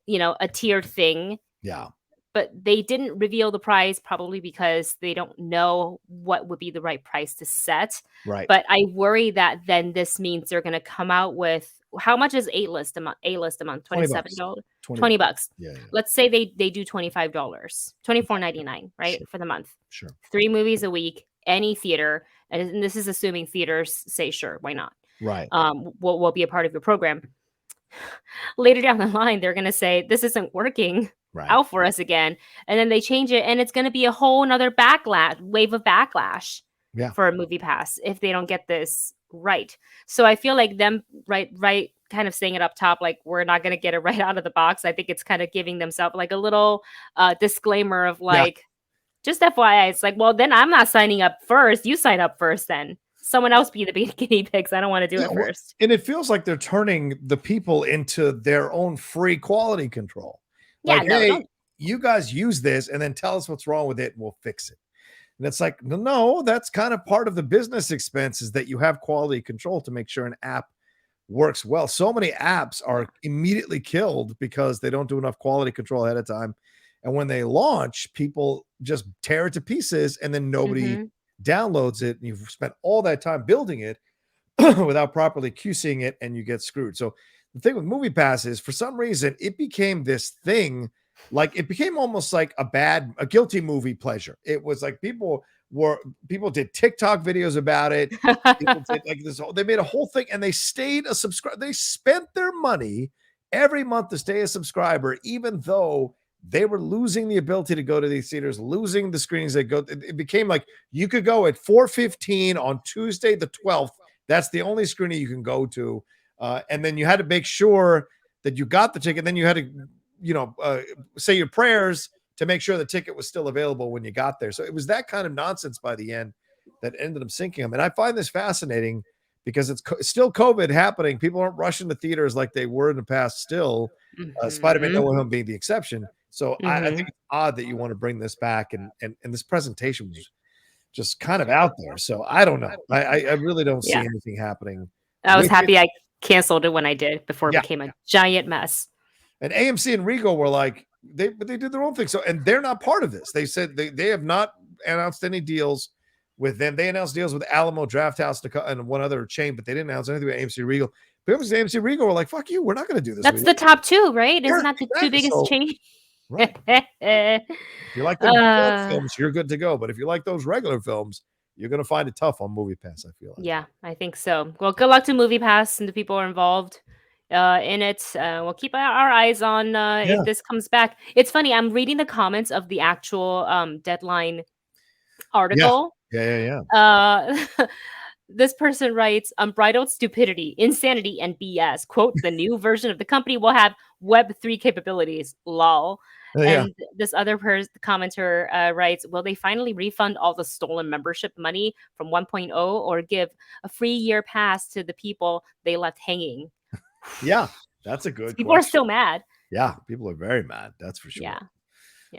a tiered thing. Yeah. But they didn't reveal the price, probably because they don't know what would be the right price to set. Right. But I worry that then this means they're gonna come out with how much is A-list a month? A-list a month? $20. $27? 20. $20. Yeah. Yeah. Let's say they do $25, $24.99, right? Sure. For the month. Sure. 3 movies a week, any theater, and this is assuming theaters say sure, why not? Right. Will be a part of your program. Later down the line, they're gonna say this isn't working Right. out for us again, and then they change it, and it's gonna be a whole another wave of backlash Yeah. for a movie pass if they don't get this right. So I feel like them right kind of saying it up top, like we're not gonna get it right out of the box. I think it's kind of giving themselves like a little disclaimer of Yeah. like, just FYI, it's like, well, then I'm not signing up first. You sign up first then. Someone else be the guinea pigs. I don't want to do Yeah, it well, first. and it feels like they're turning the people into their own free quality control. Yeah, Like, no, hey, don't. you guys use this and then tell us what's wrong with it and we'll fix it. And it's like, no, that's kind of part of the business expenses that you have quality control to make sure an app works well. So many apps are immediately killed because they don't do enough quality control ahead of time. And when they launch, people just tear it to pieces and then nobody Mhm. downloads it. And you've spent all that time building it without properly QCing it and you get screwed. So the thing with MoviePass is for some reason it became this thing, like it became almost like a guilty movie pleasure. It was like people did TikTok videos about it. People did like they made a whole thing and they stayed a subscriber. They spent their money every month to stay a subscriber, even though they were losing the ability to go to these theaters, losing the screenings. It became like you could go at 4:15 on Tuesday the 12th. That's the only screening you can go to. And then you had to make sure that you got the ticket. Then you had to, say your prayers to make sure the ticket was still available when you got there. So it was that kind of nonsense by the end that ended up sinking them. And I find this fascinating because it's still COVID happening. People aren't rushing to theaters like they were in the past still, Spider-Man No Mhm. Way Home being the exception. So I Mhm. think it's odd that you want to bring this back. And this presentation was just kind of out there. So I don't know. I really don't see Yeah. anything happening I was with it. happy I canceled it when I did before it Yeah. became a giant mess. And AMC and Regal were like, they did their own thing. So, and they're not part of this. They said they have not announced any deals with them. They announced deals with Alamo Drafthouse and one other chain, but they didn't announce anything with AMC Regal. But AMC Regal were like, fuck you, we're not going to do this. That's the top 2, right? Yeah, Isn't that the 2 exactly. biggest So, chain? right. If you like them dark Uh, films, you're good to go. But if you like those regular films, you're going to find it tough on MoviePass, I feel like. Yeah, I think so. Well, good luck to MoviePass and the people who are involved in it. We'll keep our eyes on if this comes back. It's funny. I'm reading the comments of the actual deadline article. Yeah. This person writes, unbridled stupidity, insanity, and BS. Quote, the new version of the company will have Web3 capabilities. Lol. And this other commenter writes, will they finally refund all the stolen membership money from 1.0 or give a free year pass to the people they left hanging? Yeah, that's a good People question. are still mad. Yeah, people are very mad. That's for sure. Yeah.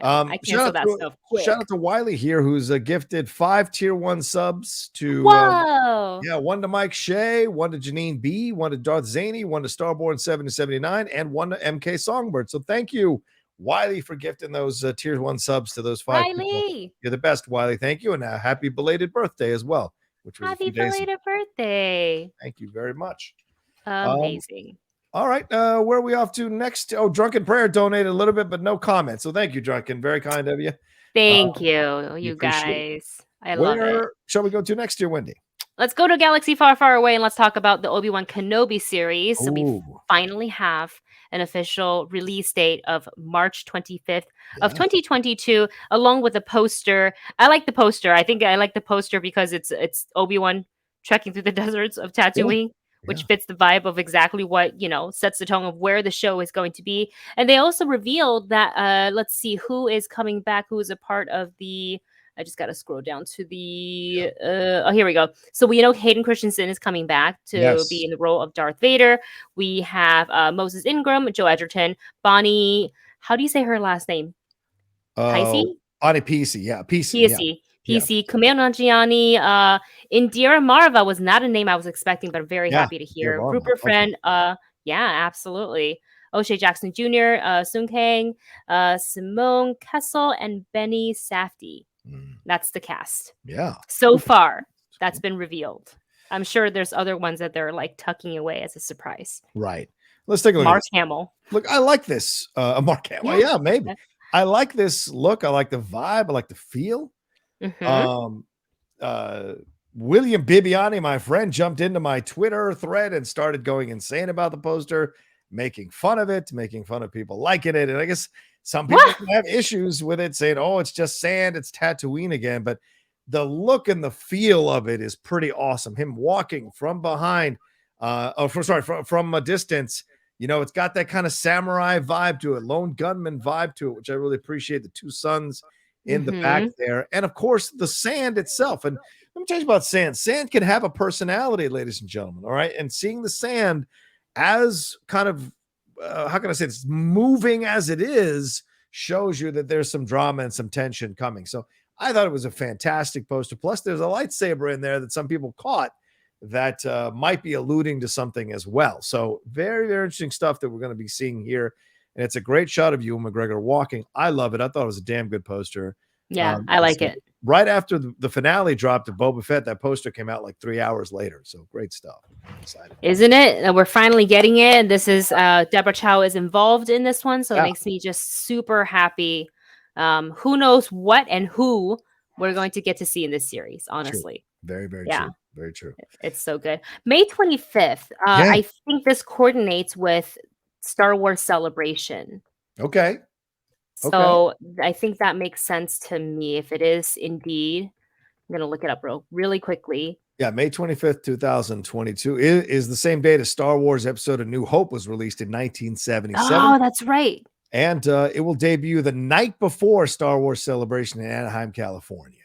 I cancel that stuff quick. Shout out to Wiley here, who's gifted 5 tier 1 subs to Whoa. 1 to Mike Shea, 1 to Janine B, 1 to Darth Zaney, 1 to Starborn 779, and 1 to MK Songbird. So thank you, Wiley, for gifting those tier 1 subs to those 5 people. Wiley. You're the best, Wiley. Thank you, and happy belated birthday as well. Which was happy belated birthday. Thank you very much. Amazing. All right, where are we off to next? Oh, Drunken Prayer donated a little bit, but no comment. So thank you, Drunken. Very kind of you. Thank you guys. I love it. Where shall we go to next year, Wendy? Let's go to a galaxy far, far away, and let's talk about the Obi-Wan Kenobi series. So we finally have an official release date of March 25th of 2022, along with a poster. I like the poster. I think I like the poster because it's Obi-Wan trekking through the deserts of Tatooine. Which fits the vibe of exactly what, sets the tone of where the show is going to be. And they also revealed that, let's see, who is coming back, who is a part of the, I just got to scroll down to the, here we go. So we know Hayden Christensen is coming back to be in the role of Darth Vader. We have Moses Ingram, Joe Edgerton, Bonnie, how do you say her last name? Bonnie Piesse, PC, Kumail Nanjiani, Indira Marva was not a name I was expecting, but I'm very happy to hear. Rupert Friend, absolutely. O'Shea Jackson Jr., Sung Kang, Simone Kessel, and Benny Safdie. That's the cast. Yeah. So far, that's been revealed. I'm sure there's other ones that they're like tucking away as a surprise. Right. Let's take a look. Mark Hamill. Look, I like this. Mark Hamill. Yeah, maybe. I like this look. I like the vibe. I like the feel. William Bibiani, my friend, jumped into my Twitter thread and started going insane about the poster, making fun of it, making fun of people liking it. And I guess some people have issues with it, saying, oh, it's just sand, it's Tatooine again. But the look and the feel of it is pretty awesome. Him walking from behind, from a distance. It's got that kind of samurai vibe to it, lone gunman vibe to it, which I really appreciate. The 2 suns in the back there. And of course, the sand itself. And let me tell you about sand. Sand can have a personality, ladies and gentlemen. All right. And seeing the sand as kind of, how can I say this, moving as it is, shows you that there's some drama and some tension coming. So I thought it was a fantastic poster. Plus, there's a lightsaber in there that some people caught that might be alluding to something as well. So very, very interesting stuff that we're going to be seeing here. And it's a great shot of Ewan McGregor walking. I love it. I thought it was a damn good poster. Yeah, I like it. Right after the finale dropped of Boba Fett, that poster came out like 3 hours later. So great stuff. I'm excited. Isn't it? We're finally getting it. This is Deborah Chow is involved in this one. So it makes me just super happy. Who knows what and who we're going to get to see in this series, honestly. True. Very, very true. Very true. It's so good. May 25th. I think this coordinates with Star Wars Celebration. Okay. So I think that makes sense to me. If it is indeed, I'm going to look it up really quickly. Yeah, May 25th, 2022 is the same date as Star Wars Episode A New Hope was released in 1977. Oh, that's right. And it will debut the night before Star Wars Celebration in Anaheim, California.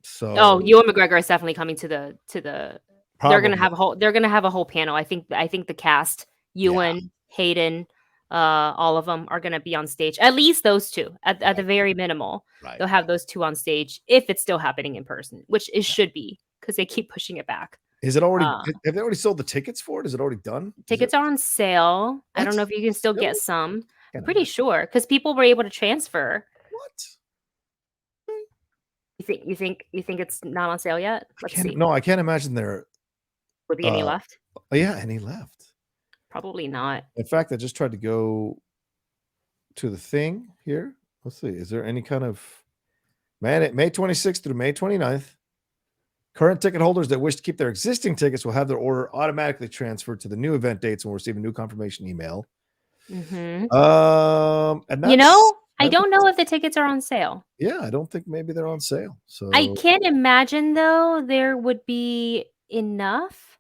So Ewan McGregor is definitely coming to the they're gonna have a whole panel. I think the cast, Ewan, Hayden, all of them are gonna be on stage. At least those two, at the very minimal. Right. They'll have those two on stage if it's still happening in person, which it should be, because they keep pushing it back. Is it already have they already sold the tickets for it? Is it already done? Tickets are on sale. I don't know if you can still get some. I'm pretty sure, because people were able to transfer. What? You think it's not on sale yet? Let's see. No, I can't imagine there would be any left. Oh yeah, any left? Probably not. In fact, I just tried to go to the thing here. Let's see. Is there any kind of May 26th through May 29th? Current ticket holders that wish to keep their existing tickets will have their order automatically transferred to the new event dates and will receive a new confirmation email. Mm-hmm. And You that's know, I that's don't know if the tickets are on sale. yeah, I don't think maybe they're on sale. I So can't imagine though there would be enough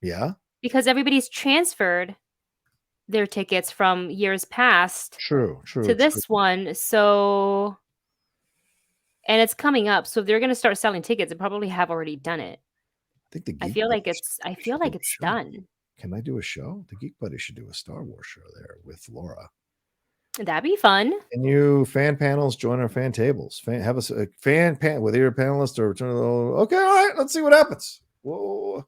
yeah, because everybody's transferred their tickets from years past true. to this one. So, and it's coming up. So if they're going to start selling tickets, they probably have already done it. I think the I Geek feel Buddy like I should feel do like a it's show. done. Can I do a show? The Geek Buddy should do a Star Wars show there with Laura. That'd be fun. Can you fan panels join our fan tables? Have us a fan panel, whether you're a panelist or return. Okay, all right, let's see what happens. Whoa.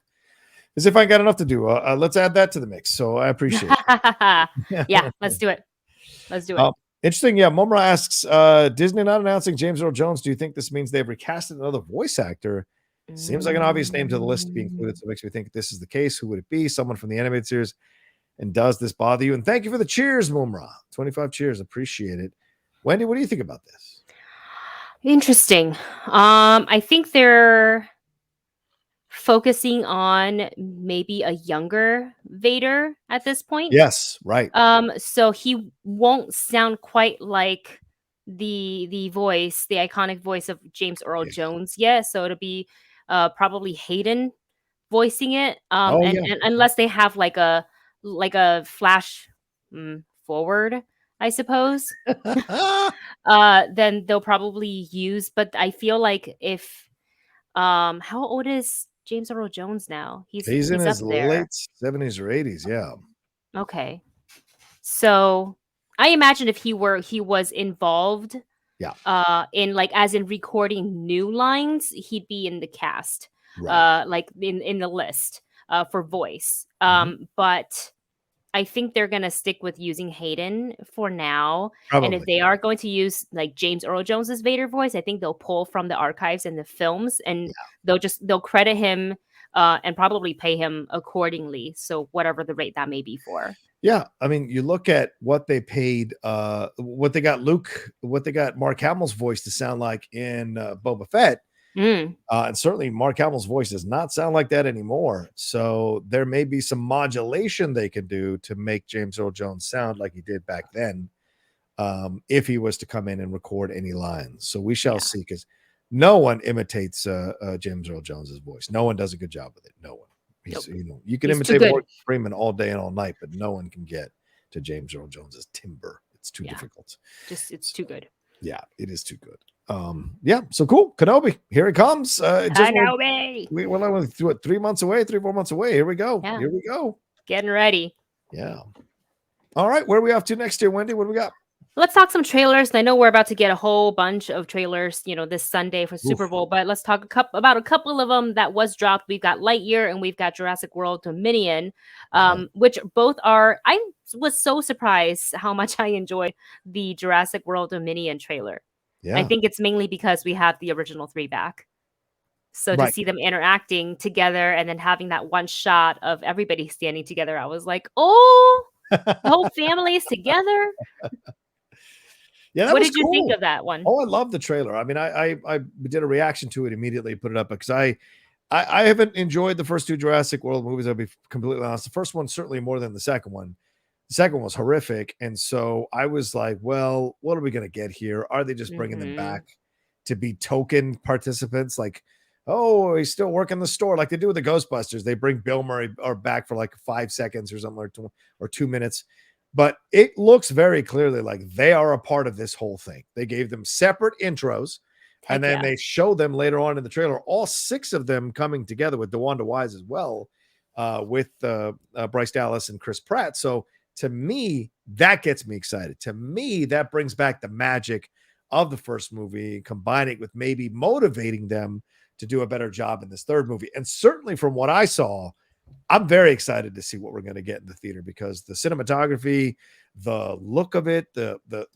As if I got enough to do. Let's add that to the mix. So I appreciate it. Yeah, let's do it. Let's do it. Interesting. Yeah, Momra asks, Disney not announcing James Earl Jones. Do you think this means they've recasted another voice actor? Seems like an obvious name to the list to be included. So it makes me think this is the case. Who would it be? Someone from the animated series. And does this bother you? And thank you for the cheers, Mumra. 25 cheers. Appreciate it. Wendy, what do you think about this? Interesting. I think they're focusing on maybe a younger Vader at this point. Yes, right. So he won't sound quite like the iconic voice of James Earl Jones yet. So it'll be probably Hayden voicing it. And unless they have like a flash forward, I suppose. Then they'll probably use. But I feel like if how old is James Earl Jones now? He's in his late 70s or 80s. Yeah. Okay. So I imagine if he was involved, in like as in recording new lines, he'd be in the cast, like in the list, for voice. But I think they're gonna stick with using Hayden for now. Probably. And if they are going to use like James Earl Jones's Vader voice, I think they'll pull from the archives and the films, and they'll credit him and probably pay him accordingly. So whatever the rate that may be for. Yeah, I mean, you look at what they paid, what they got Mark Hamill's voice to sound like in Boba Fett. And certainly Mark Hamill's voice does not sound like that anymore. So there may be some modulation they can do to make James Earl Jones sound like he did back then, if he was to come in and record any lines. So we shall see, because no one imitates James Earl Jones's voice. No one does a good job with it. No one. You can imitate Morgan Freeman all day and all night, but no one can get to James Earl Jones's timbre. It's too difficult. It's too good. Yeah, it is too good. So cool. Kenobi, here it comes. Kenobi. We're only 3 months away, 3-4 months away. Here we go. Yeah. Here we go. Getting ready. Yeah. All right, where are we off to next year, Wendy? What do we got? Let's talk some trailers. I know we're about to get a whole bunch of trailers, this Sunday for Super Bowl, but let's talk about a couple of them that was dropped. We've got Lightyear and we've got Jurassic World Dominion, which both are. I was so surprised how much I enjoyed the Jurassic World Dominion trailer. Yeah. I think it's mainly because we have the original 3 back. So to see them interacting together and then having that one shot of everybody standing together, I was like, oh, the whole family is together. Yeah, what did you think of that one? Oh, I love the trailer. I mean, I did a reaction to it immediately, put it up because I haven't enjoyed the first 2 Jurassic World movies. I'll be completely honest. The first one certainly more than the second one. The second one was horrific, and so I was like, well, what are we gonna get here? Are they just bringing them back to be token participants? Like, oh, he's still working the store, like they do with the Ghostbusters. They bring Bill Murray back for like 5 seconds or something, or 2 minutes. But it looks very clearly like they are a part of this whole thing. They gave them separate intros, and then they show them later on in the trailer, all 6 of them coming together with DeWanda Wise as well, with Bryce Dallas and Chris Pratt. So to me, that gets me excited. To me, that brings back the magic of the first movie, combining it with maybe motivating them to do a better job in this third movie. And certainly from what I saw, I'm very excited to see what we're going to get in the theater, because the cinematography, the look of it, the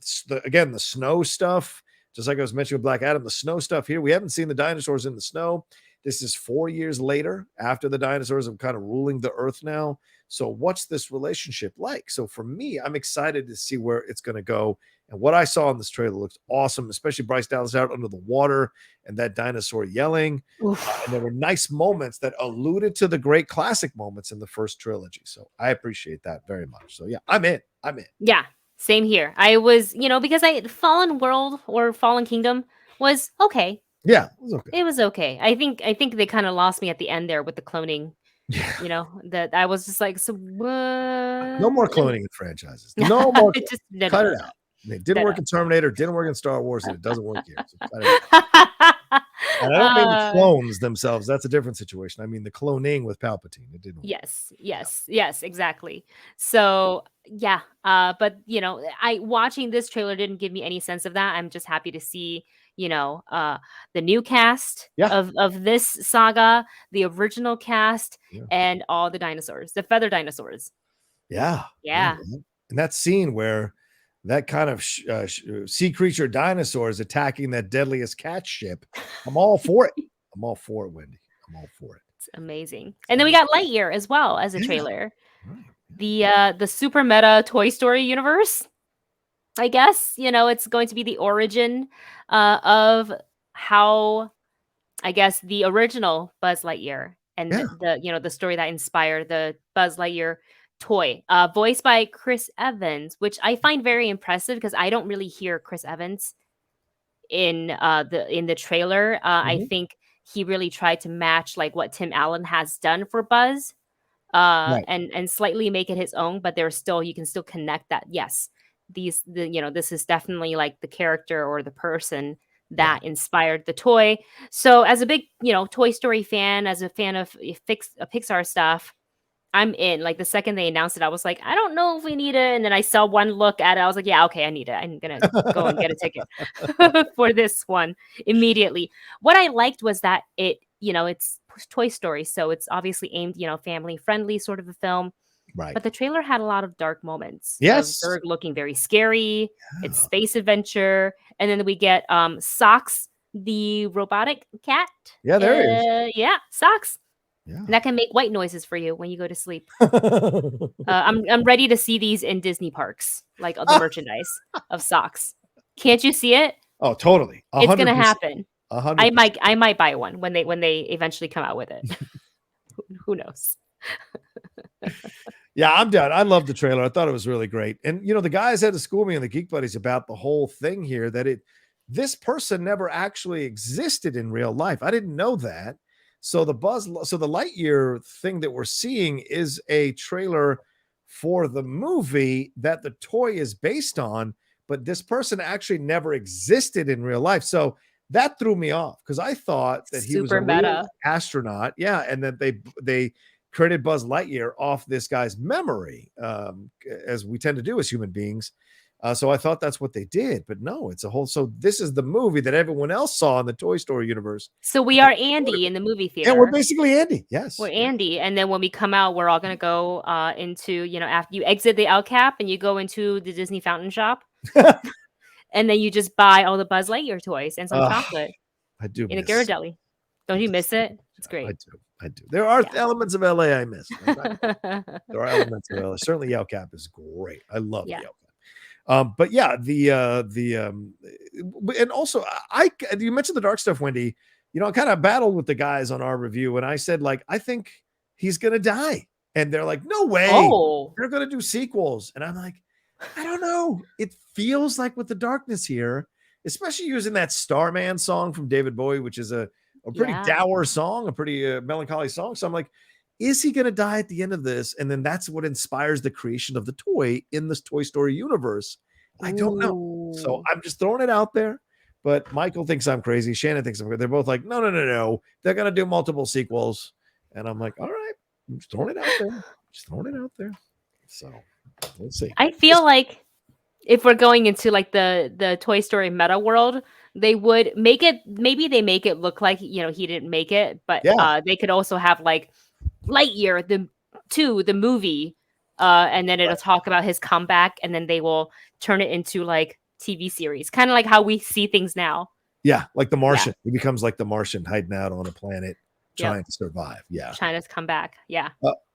snow stuff, just like I was mentioning with Black Adam, the snow stuff here, we haven't seen the dinosaurs in the snow. This is 4 years later after the dinosaurs have kind of ruling the earth now. So what's this relationship like? So for me, I'm excited to see where it's going to go. And what I saw in this trailer looks awesome, especially Bryce Dallas out under the water and that dinosaur yelling. And there were nice moments that alluded to the great classic moments in the first trilogy. So I appreciate that very much. So yeah, I'm in. Yeah, same here. I was, because Fallen World or Fallen Kingdom was okay. Yeah, it was okay. It was okay. I think they kind of lost me at the end there with the cloning. Yeah. That I was just like, so what? No more cloning in franchises. No more. Just Cut it out. It didn't work in Terminator, didn't work in Star Wars, and it doesn't work here. So cut it out. And I don't mean the clones themselves. That's a different situation. I mean the cloning with Palpatine. It didn't work. Yes, exactly. So yeah, but I watching this trailer didn't give me any sense of that. I'm just happy to see, the new cast of this saga, the original cast, and all the dinosaurs, the feather dinosaurs. Yeah. And that scene where that kind of sea creature dinosaur is attacking that deadliest cat ship. I'm all for it. I'm all for it, Wendy. I'm all for it. It's amazing. And then we got Lightyear as well as a trailer. Right. The super meta Toy Story universe. I guess, it's going to be the origin of how, I guess, the original Buzz Lightyear and the story that inspired the Buzz Lightyear toy, voiced by Chris Evans, which I find very impressive because I don't really hear Chris Evans in the trailer. I think he really tried to match like what Tim Allen has done for Buzz, and slightly make it his own, but there's still, you can still connect that. Yes, this is definitely like the character or the person that inspired the toy. So as a big Toy Story fan, as a fan of Pixar stuff, I'm in. Like the second they announced it, I was like, I don't know if we need it. And then I saw one look at it. I was like, yeah, okay, I need it. I'm going to go and get a ticket for this one immediately. What I liked was that it's Toy Story. So it's obviously aimed, family friendly sort of a film. Right. But the trailer had a lot of dark moments. Yes. They're looking very scary. Yeah. It's space adventure. And then we get Socks, the robotic cat. Yeah, there is. Yeah, Socks. Yeah. That can make white noises for you when you go to sleep. I'm ready to see these in Disney parks, like the merchandise of Socks. Can't you see it? Oh, totally. 100%. It's gonna happen. 100%. I might buy one when they eventually come out with it. Who knows? Yeah, I'm done. I love the trailer. I thought it was really great. And the guys had to school me and the Geek Buddies about the whole thing here, that this person never actually existed in real life. I didn't know that. So the Lightyear thing that we're seeing is a trailer for the movie that the toy is based on, but this person actually never existed in real life. So that threw me off because I thought that he was a real astronaut. Yeah, and that they created Buzz Lightyear off this guy's memory, as we tend to do as human beings. So I thought that's what they did, but no, it's a whole. So this is the movie that everyone else saw in the Toy Story universe. So we are Andy in the movie theater. Yeah, we're basically Andy. Yes, we're Andy, and then when we come out, we're all gonna go into after you exit the El Cap and you go into the Disney fountain shop, and then you just buy all the Buzz Lightyear toys and some chocolate. I do in a Ghirardelli. Don't you miss it? It's great. I do. There are elements of LA I miss. There are elements of LA. Certainly, El Cap is great. I love the El Cap. But yeah, and also you mentioned the dark stuff, Wendy. I kind of battled with the guys on our review, and I said, like, I think he's gonna die, and they're like, no way, they're gonna do sequels, and I'm like, I don't know. It feels like with the darkness here, especially using that Starman song from David Bowie, which is a pretty dour song, a pretty melancholy song. So I'm like, is he going to die at the end of this? And then that's what inspires the creation of the toy in this Toy Story universe. I don't know. So I'm just throwing it out there. But Michael thinks I'm crazy. Shannon thinks I'm crazy. They're both like, no. They're going to do multiple sequels. And I'm like, all right, I'm just throwing it out there. So we'll see. I feel like if we're going into like the Toy Story meta world, they would make it, maybe they make it look like, he didn't make it, but they could also have like Lightyear, the movie, and then it'll talk about his comeback, and then they will turn it into like TV series, kind of like how we see things now. Yeah, like The Martian. He becomes like The Martian, hiding out on a planet trying to survive. Yeah. Trying to come back. Yeah.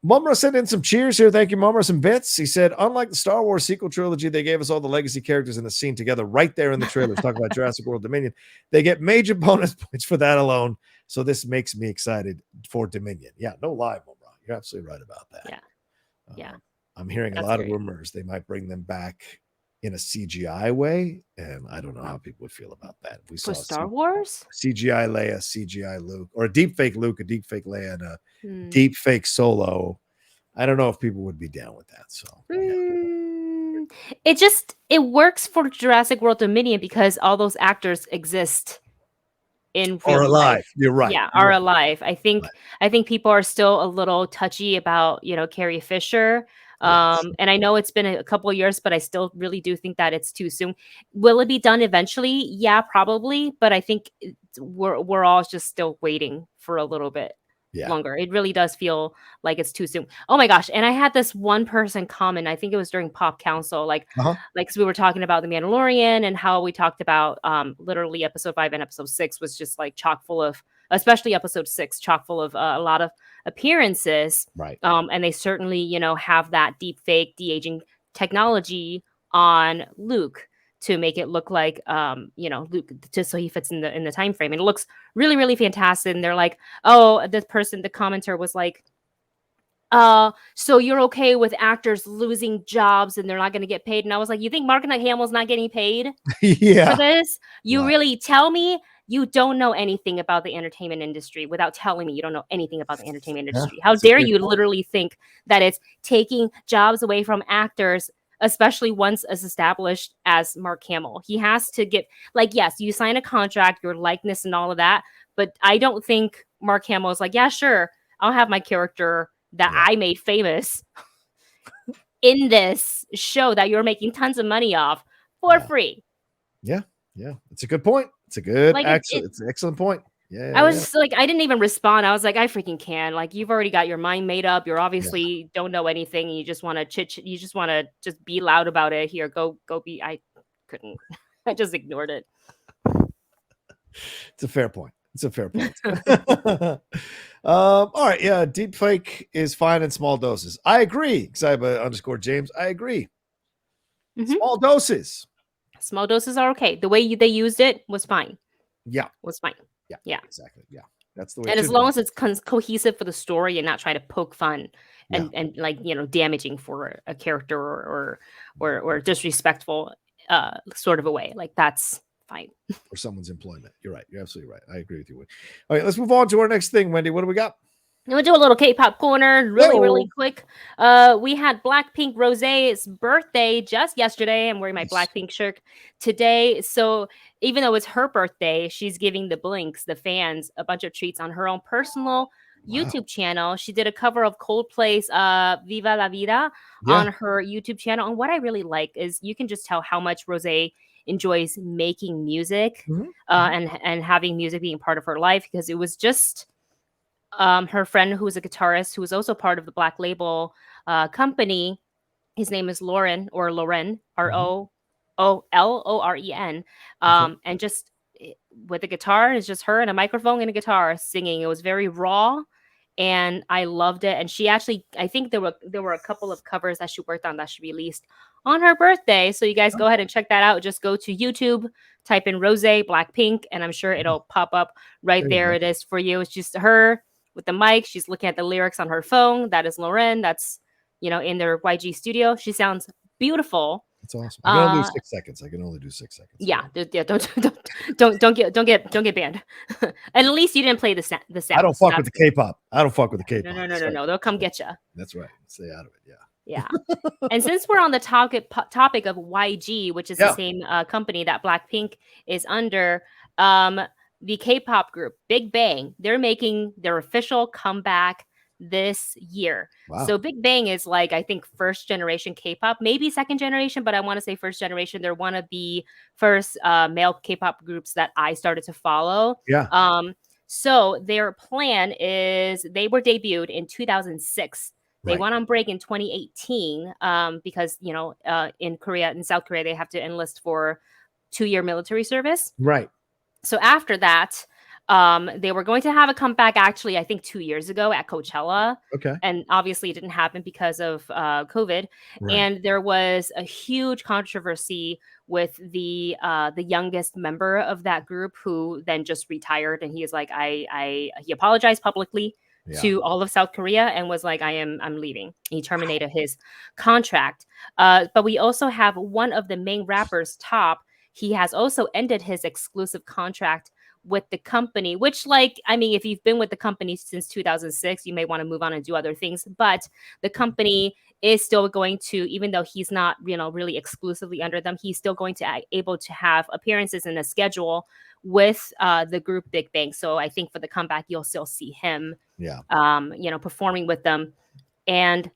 Mumra sent in some cheers here. Thank you, Mumra. Some bits. He said, unlike the Star Wars sequel trilogy, they gave us all the legacy characters in the scene together right there in the trailers. Talk about Jurassic World Dominion. They get major bonus points for that alone. So this makes me excited for Dominion. Yeah, no lie, Mumra. You're absolutely right about that. Yeah. Yeah. I'm hearing a lot of rumors they might bring them back in a CGI way, and I don't know how people would feel about that. We For saw Star Wars? CGI Leia, CGI Luke, or a deep fake Luke, a deep fake Leia, and a deep fake Solo. I don't know if people would be down with that. So it works for Jurassic World Dominion because all those actors exist in real alive. Life. You're right. Yeah, are alive. I think people are still a little touchy about Carrie Fisher. And I know it's been a couple of years, but I still really do think that it's too soon. Will it be done eventually? Yeah, probably. But I think we're all just still waiting for a little bit longer. It really does feel like it's too soon. Oh my gosh. And I had this one person comment, I think it was during Pop Council, like, because we were talking about The Mandalorian and how we talked about literally episode 5 and episode 6 was just like chock full of, especially episode 6, chock full of a lot of appearances. Right. And they certainly, have that deep fake de-aging technology on Luke to make it look like Luke, just so he fits in the time frame. And it looks really, really fantastic. And they're like, oh, the commenter was like, so you're okay with actors losing jobs and they're not going to get paid? And I was like, you think Mark Hamill's not getting paid for this? You really tell me you don't know anything about the entertainment industry without telling me you don't know anything about the entertainment industry. How dare you literally think that it's taking jobs away from actors, especially once as established as Mark Hamill. He has to get, like, yes, you sign a contract, your likeness and all of that, but I don't think Mark Hamill is like, yeah, sure, I'll have my character that I made famous in this show that you're making tons of money off for free. Yeah. It's a good point. It's a good, it's an excellent point. Yeah. I was like, I didn't even respond. I was like, I freaking can. Like, you've already got your mind made up. You're obviously don't know anything. And you just want to you just want to just be loud about it. Here, go be. I couldn't. I just ignored it. It's a fair point. All right. Yeah. Deep fake is fine in small doses. I agree. Cyber_James. I agree. Small doses. Small doses are okay. The way they used it was fine. Yeah. Was fine. Yeah. Exactly. Yeah. That's the way. And as long as it's cohesive for the story and not trying to poke fun and like, damaging for a character or disrespectful sort of a way, like that's fine. For someone's employment. You're right. You're absolutely right. I agree with you. All right, let's move on to our next thing, Wendy. What do we got? I'm gonna do a little K-pop corner really quick. We had BlackPink Rose's birthday just yesterday. I'm wearing my BlackPink shirt today. So even though it's her birthday, she's giving the Blinks, the fans, a bunch of treats on her own personal YouTube channel. She did a cover of Coldplay's Viva la Vida on her YouTube channel. And what I really like is you can just tell how much Rose enjoys making music and having music being part of her life, because it was just her friend who was a guitarist who was also part of the Black Label company. His name is Loren Rolen, and just with a guitar, it's just her and a microphone and a guitar singing. It was very raw, and I loved it. And she actually, I think there were a couple of covers that she worked on that she released on her birthday. So you guys go ahead and check that out. Just go to YouTube, type in Rose BlackPink, and I'm sure it'll pop up right there. It is for you. It's just her with the mic. She's looking at the lyrics on her phone. That is Loren. That's in their YG studio. She sounds beautiful. That's awesome. I can only do 6 seconds. Yeah. Don't get banned. And at least you didn't play the sound. I don't fuck with the K-pop. No. They'll come get you. That's right. Stay out of it. Yeah. And since we're on the topic of YG, which is the same company that BlackPink is under, the K-pop group Big Bang, they're making their official comeback this year. Wow. So Big Bang is like, I think, first generation K-pop, maybe second generation, but I want to say first generation. They're one of the first male K-pop groups that I started to follow. Yeah. So their plan is, they were debuted in 2006. They went on break in 2018 because, in South Korea, they have to enlist for 2-year military service. Right. So after that, They were going to have a comeback actually, I think 2 years ago at Coachella. Okay. And obviously it didn't happen because of COVID. Right. And there was a huge controversy with the youngest member of that group who then just retired. And he is like, he apologized publicly Yeah. to all of South Korea and was like, I'm leaving. He terminated his contract. But we also have one of the main rappers, Top. He has also ended his exclusive contract with the company, which, like, I mean, if you've been with the company since 2006, you may want to move on and do other things. But the company is still going to, even though he's not, really exclusively under them, he's still going to able to have appearances in a schedule with the group Big Bang. So I think for the comeback, you'll still see him, performing with them. And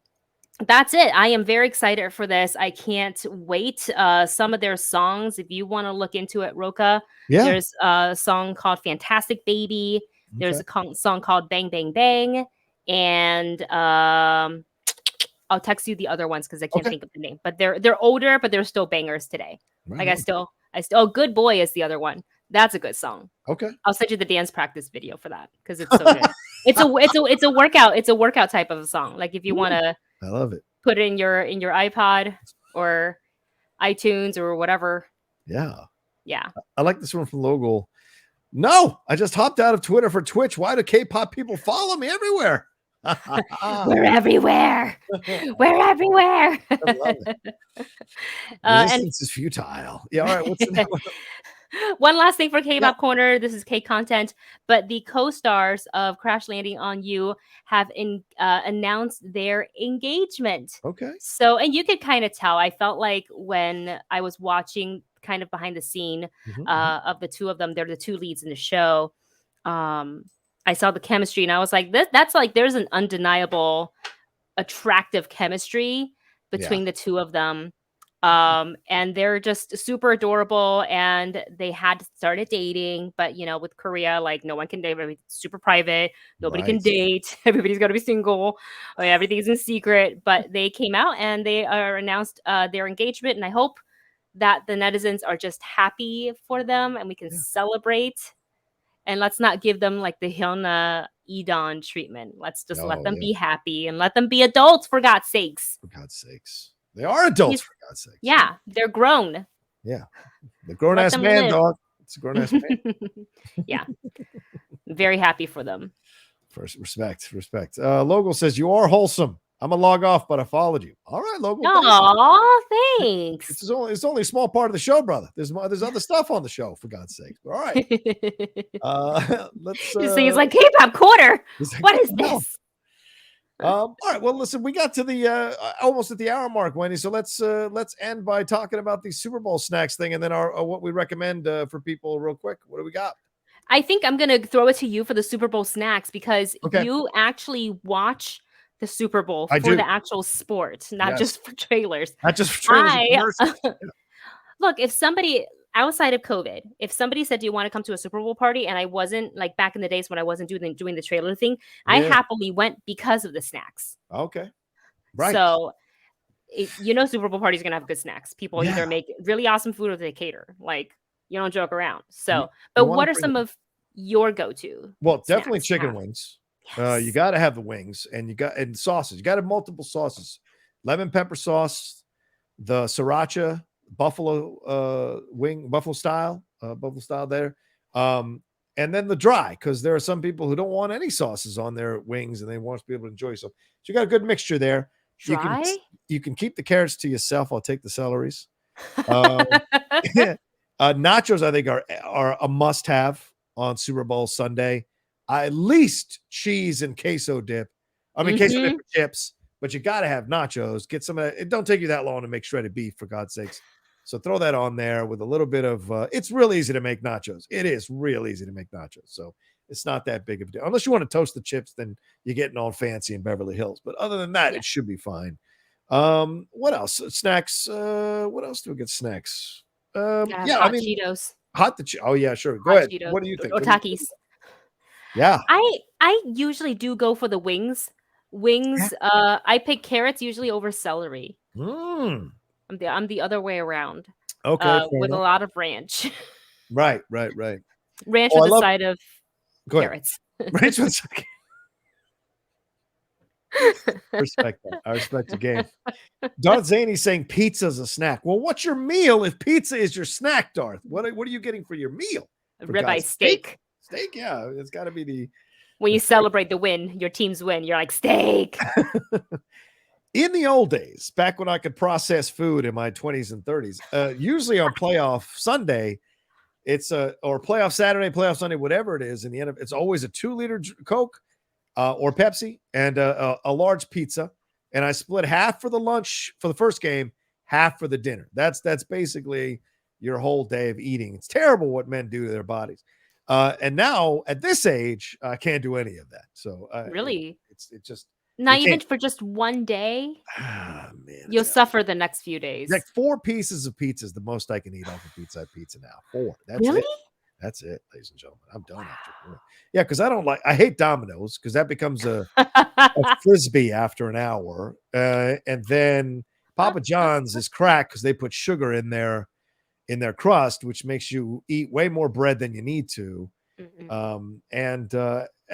that's it. I am very excited for this. I can't wait. Some of their songs, if you want to look into it, Rocha, there's a song called Fantastic Baby. There's a song called Bang Bang Bang. And I'll text you the other ones because I can't think of the name. But they're older, but they're still bangers today. Right. Like I still Good Boy is the other one. That's a good song. Okay. I'll send you the dance practice video for that because it's so good. It's a workout. It's a workout type of a song. Like if you want to, I love it. Put it in your iPod or iTunes or whatever. Yeah. Yeah. I like this one from Logal. No, I just hopped out of Twitter for Twitch. Why do K-pop people follow me everywhere? We're everywhere. We're everywhere. I love it. Resistance is futile. Yeah. All right. What's the next one? One last thing for K-pop Corner. This is K content, but the co-stars of Crash Landing on You have announced their engagement. Okay. So, and you could kind of tell. I felt like when I was watching, kind of behind the scene of the two of them, they're the two leads in the show. I saw the chemistry, and I was like, that's like there's an undeniable, attractive chemistry between the two of them. And they're just super adorable, and they had started dating, but with Korea, like no one can date, everything's super private, nobody can date, everybody's got to be single, everything's in secret. But they came out and they announced their engagement, and I hope that the netizens are just happy for them and we can celebrate. And let's not give them like the Hyuna Edon treatment. Let's just let them be happy and let them be adults, for God's sakes. For God's sakes. They are adults, for God's sakes. Yeah, they're grown. Yeah. The grown-ass man, live. Dog. It's a grown-ass man. Yeah. Very happy for them. First, respect. Logal says, you are wholesome. I'm going to log off, but I followed you. All right, Logal. Aw, thanks. It's only a small part of the show, brother. There's other stuff on the show, for God's sake. All right. Let's. So he's like, K-pop Quarter. Like, what is this? All right. Well, listen, we got to the almost at the hour mark, Wendy. So let's end by talking about the Super Bowl snacks thing, and then our what we recommend for people real quick. What do we got? I think I'm gonna throw it to you for the Super Bowl snacks because you actually watch the Super Bowl for the actual sport, not just for trailers. Not just for trailers. Look, if somebody outside of COVID, if somebody said, do you want to come to a Super Bowl party? And I wasn't, like back in the days when I wasn't doing the trailer thing, I happily went because of the snacks. Okay. Right. So, Super Bowl parties are going to have good snacks. People either make really awesome food or they cater. Like, you don't joke around. So, but what are some of your go-to? Well, definitely chicken wings. Yes. You got to have the wings and sauces. You got to have multiple sauces. Lemon pepper sauce, the sriracha, buffalo style there. And then the dry, because there are some people who don't want any sauces on their wings and they want to be able to enjoy. So you got a good mixture there. Dry? You can keep the carrots to yourself. I'll take the celeries. Nachos, I think, are a must-have on Super Bowl Sunday. At least cheese and queso dip. I mean, queso dip for chips, but you got to have nachos. Get some of that. It don't take you that long to make shredded beef, for God's sakes. So throw that on there with a little bit of, it's real easy to make nachos. It is real easy to make nachos. So it's not that big of a deal. Unless you want to toast the chips, then you're getting all fancy in Beverly Hills. But other than that, it should be fine. What else? Snacks. What else do we get? Snacks. Cheetos. Oh yeah, sure. Go ahead. Cheetos. What do you think? Or Takis. Yeah. I usually do go for the wings. I pick carrots usually over celery. I'm the other way around. Okay. With a lot of ranch. Right. Ranch on the side of Go ahead. Carrots. Rachel's respect that. I respect the game. Darth Zaney saying pizza's a snack. Well, what's your meal if pizza is your snack, Darth? What are you getting for your meal? A For ribeye God's steak. Steak, yeah. It's got to be the When you celebrate the win, your team's win, you're like, steak. In the old days, back when I could process food in my 20s and 30s, usually on playoff Sunday, it's or playoff Saturday, playoff Sunday, whatever it is. In the end of it's always a 2-liter Coke or Pepsi and a large pizza. And I split half for the lunch for the first game, half for the dinner. That's basically your whole day of eating. It's terrible what men do to their bodies. And now at this age, I can't do any of that. So Really? it's just Not you even can't. for just one day? Man, You'll suffer the next few days. like 4 pieces of pizza is the most I can eat off of Pizza Hut pizza now. 4. That's Really? it. That's it, ladies and gentlemen. I'm done after 4. Yeah, because I hate Domino's because that becomes a frisbee after an hour. And then Papa John's is cracked because they put sugar in their crust, which makes you eat way more bread than you need to. And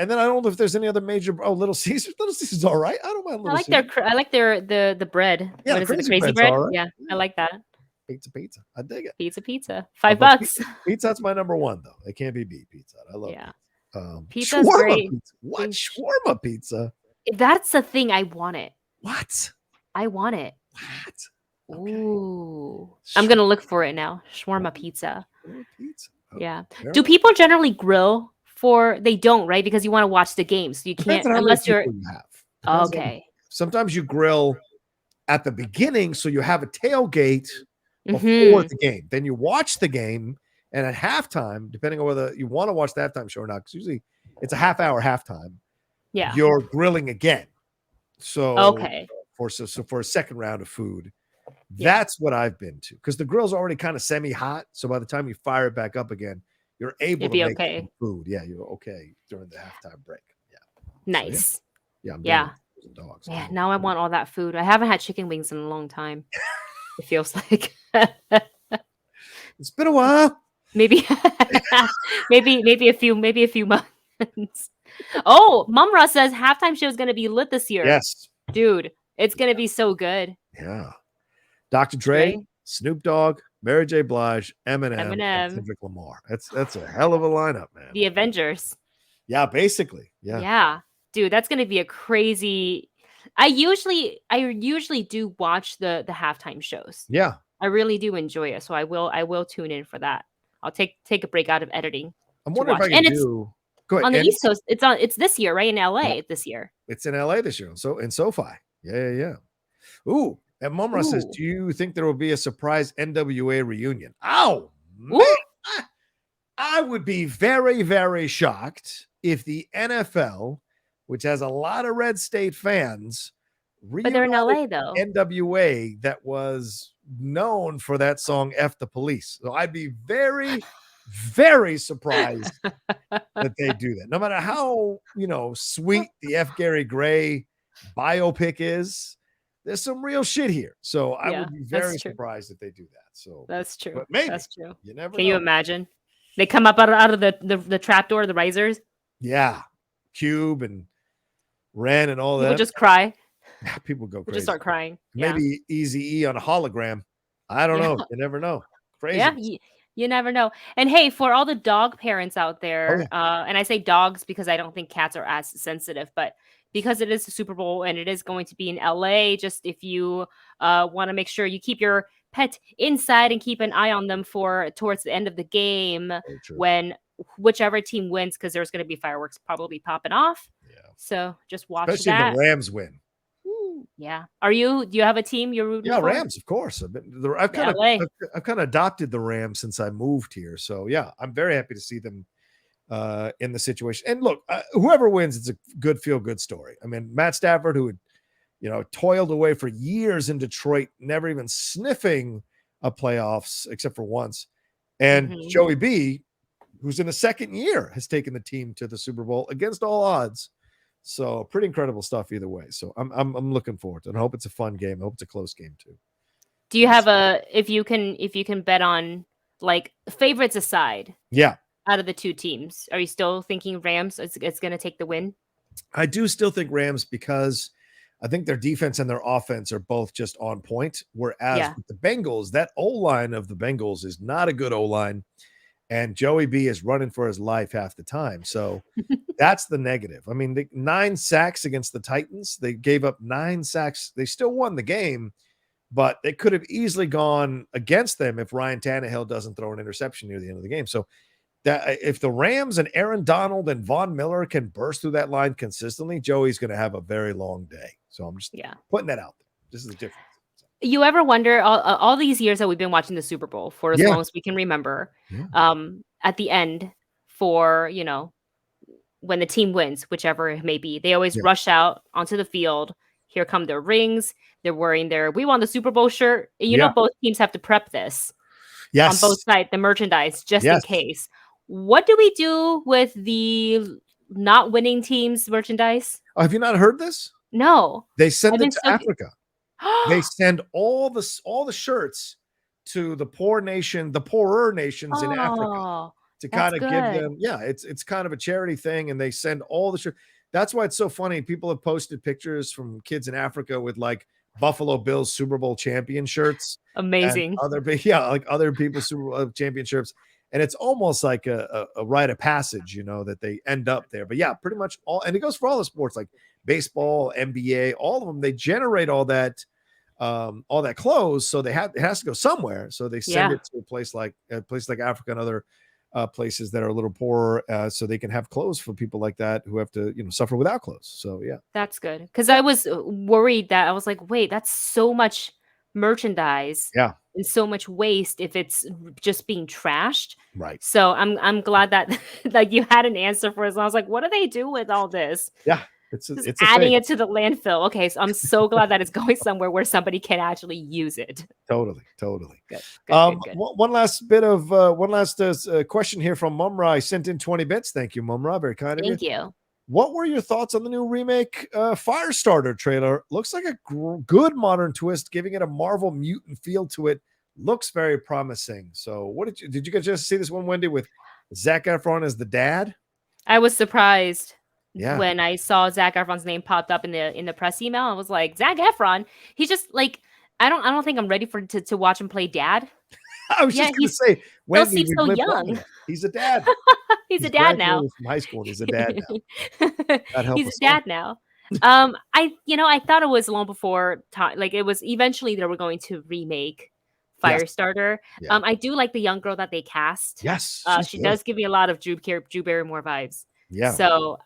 then I don't know if there's any other major. Little Caesars. Little Caesars, all right. I don't mind Little Caesars. I like the bread. Yeah, What is it? The crazy crazy bread's bread? all right. Yeah, I like that. Pizza. I dig it. Pizza. But $5. Pizza Hut's my number one though. It can't be beat. Pizza Hut. I love pizza. Pizza's shawarma great. pizza. What? Shawarma pizza? That's the thing. I want it. What? I want it. What? Okay. Ooh. I'm gonna look for it now. Shawarma pizza. Shawarma pizza. Yeah. Fair Do enough. people generally grill for? They don't, right? Because you want to watch the game, so you Depends can't on how many unless you're. people you have. Depends on- Okay. Sometimes you grill at the beginning, so you have a tailgate before Mhm. the game. Then you watch the game, and at halftime, depending on whether you want to watch the halftime show or not, because usually it's a half-hour halftime. Yeah. You're grilling again. So Okay. for a second round of food, Yeah. that's what I've been to. Because the grill's already kind of semi-hot, so by the time you fire it back up again, you're able It'd to be make okay. some food. Yeah, you're okay during the halftime break. Yeah, Nice. yeah, I'm Yeah. doing dogs. Yeah. Now I want all that food. I haven't had chicken wings in a long time. It feels like It's been a while. maybe maybe a few months. Oh, Mumra says halftime show is gonna be lit this year. Yes. Dude, it's gonna be so good. Yeah. Dr. Dre, Right? Snoop Dogg, Mary J. Blige, Eminem, and Eminem. Kendrick Lamar. That's a hell of a lineup, man. The Avengers. Yeah, basically. Yeah. Yeah. Dude, that's gonna be a crazy. I usually do watch the halftime shows. Yeah. I really do enjoy it. So I will tune in for that. I'll take a break out of editing. I'm to wondering if watch. I can And it's do. Go ahead. on the And East Coast. It's this year, right? In LA this year. it's in LA this year. So in SoFi. Yeah. Ooh. And Mumra says, Ooh. do you think there will be a surprise NWA reunion? Oh, man. Ooh. I would be very, very shocked if the NFL, which has a lot of Red State fans, But they're in LA though. NWA that was known for that song F the Police. So I'd be very, very surprised that they do that. No matter how, sweet the F. Gary Gray biopic is, there's some real shit here. So I would be very surprised if they do that. So That's true. but maybe. That's true. You never Can know. you imagine? They come up out of the trap door, the risers. Yeah. Cube and Ren and all People that. just cry. People go People crazy. just start crying. Yeah. Maybe Easy E on a hologram. I don't know. You never know. Crazy. Yeah, you never know. And hey, for all the dog parents out there, and I say dogs because I don't think cats are as sensitive, but because it is the Super Bowl and it is going to be in LA, just if you want to make sure you keep your pet inside and keep an eye on them towards the end of the game when whichever team wins, because there's going to be fireworks probably popping off. Yeah. So just watch especially that. if the Rams win. Yeah. Do you have a team you're rooting for? Rams, of course. I've kind of adopted the Rams since I moved here. So yeah, I'm very happy to see them in the situation. And look, whoever wins, it's a good feel-good story. I mean, Matt Stafford, who had toiled away for years in Detroit, never even sniffing a playoffs except for once. And Joey B, who's in the second year, has taken the team to the Super Bowl against all odds. So pretty incredible stuff either way. So I'm looking forward to it. I hope it's a fun game. I hope it's a close game too. Do you have if you can bet on like favorites aside? Yeah. out of the two teams? Are you still thinking Rams is going to take the win? I do still think Rams because I think their defense and their offense are both just on point. Whereas with the Bengals, that O-line of the Bengals is not a good O-line. And Joey B is running for his life half the time. So that's the negative. I mean, 9 sacks against the Titans. They gave up 9 sacks. They still won the game, but they could have easily gone against them if Ryan Tannehill doesn't throw an interception near the end of the game. So that if the Rams and Aaron Donald and Von Miller can burst through that line consistently, Joey's going to have a very long day. So I'm just putting that out there. This is the difference. You ever wonder all these years that we've been watching the Super Bowl for as long as we can remember, at the end for, you know, when the team wins, whichever it may be, they always rush out onto the field. Here come their rings. They're wearing their "We won the Super Bowl" shirt. You know, both teams have to prep this on both sides, the merchandise, just in case. What do we do with the not winning teams' merchandise? Oh, have you not heard this? No. They send it to Africa. They send all the shirts to the poorer nations in Africa to kind of give them. Yeah, it's kind of a charity thing, and they send all the shirts. That's why it's so funny. People have posted pictures from kids in Africa with like Buffalo Bills Super Bowl champion shirts. Amazing. Like other people's Super Bowl champion shirts. And it's almost like a rite of passage, you know, that they end up there. But yeah, pretty much all, and it goes for all the sports like baseball, NBA, all of them. They generate all that clothes, so it has to go somewhere. So they send it to a place like Africa and other places that are a little poorer, so they can have clothes for people like that who have to, you know, suffer without clothes. So yeah, that's good, because I was worried that I was like, wait, that's so much merchandise. And so much waste if it's just being trashed. Right. So I'm glad that like you had an answer for us. I was like, what do they do with all this? Yeah. It's adding it to the landfill. Okay, so I'm so glad that it's going somewhere where somebody can actually use it. Totally. Good. One last question here from Mumra. Sent in 20 bits. Thank you, Mumra. Very kind of you. Thank you. What were your thoughts on the new remake Firestarter trailer? Looks like a good modern twist, giving it a Marvel mutant feel to it. Looks very promising. So, what did you guys just see this one, Wendy, with Zac Efron as the dad? I was surprised when I saw Zac Efron's name popped up in the press email. I was like, Zac Efron. He's just like, I don't think I'm ready to watch him play dad. I was just going to say, Wendy, seems so young. He's a dad. He's a dad now. From high school, he's a dad now. He's a dad now. I thought it was long before time. Like it was eventually they were going to remake Firestarter. I do like the young girl that they cast. Yes, she does give me a lot of Drew Barrymore vibes. Yeah. So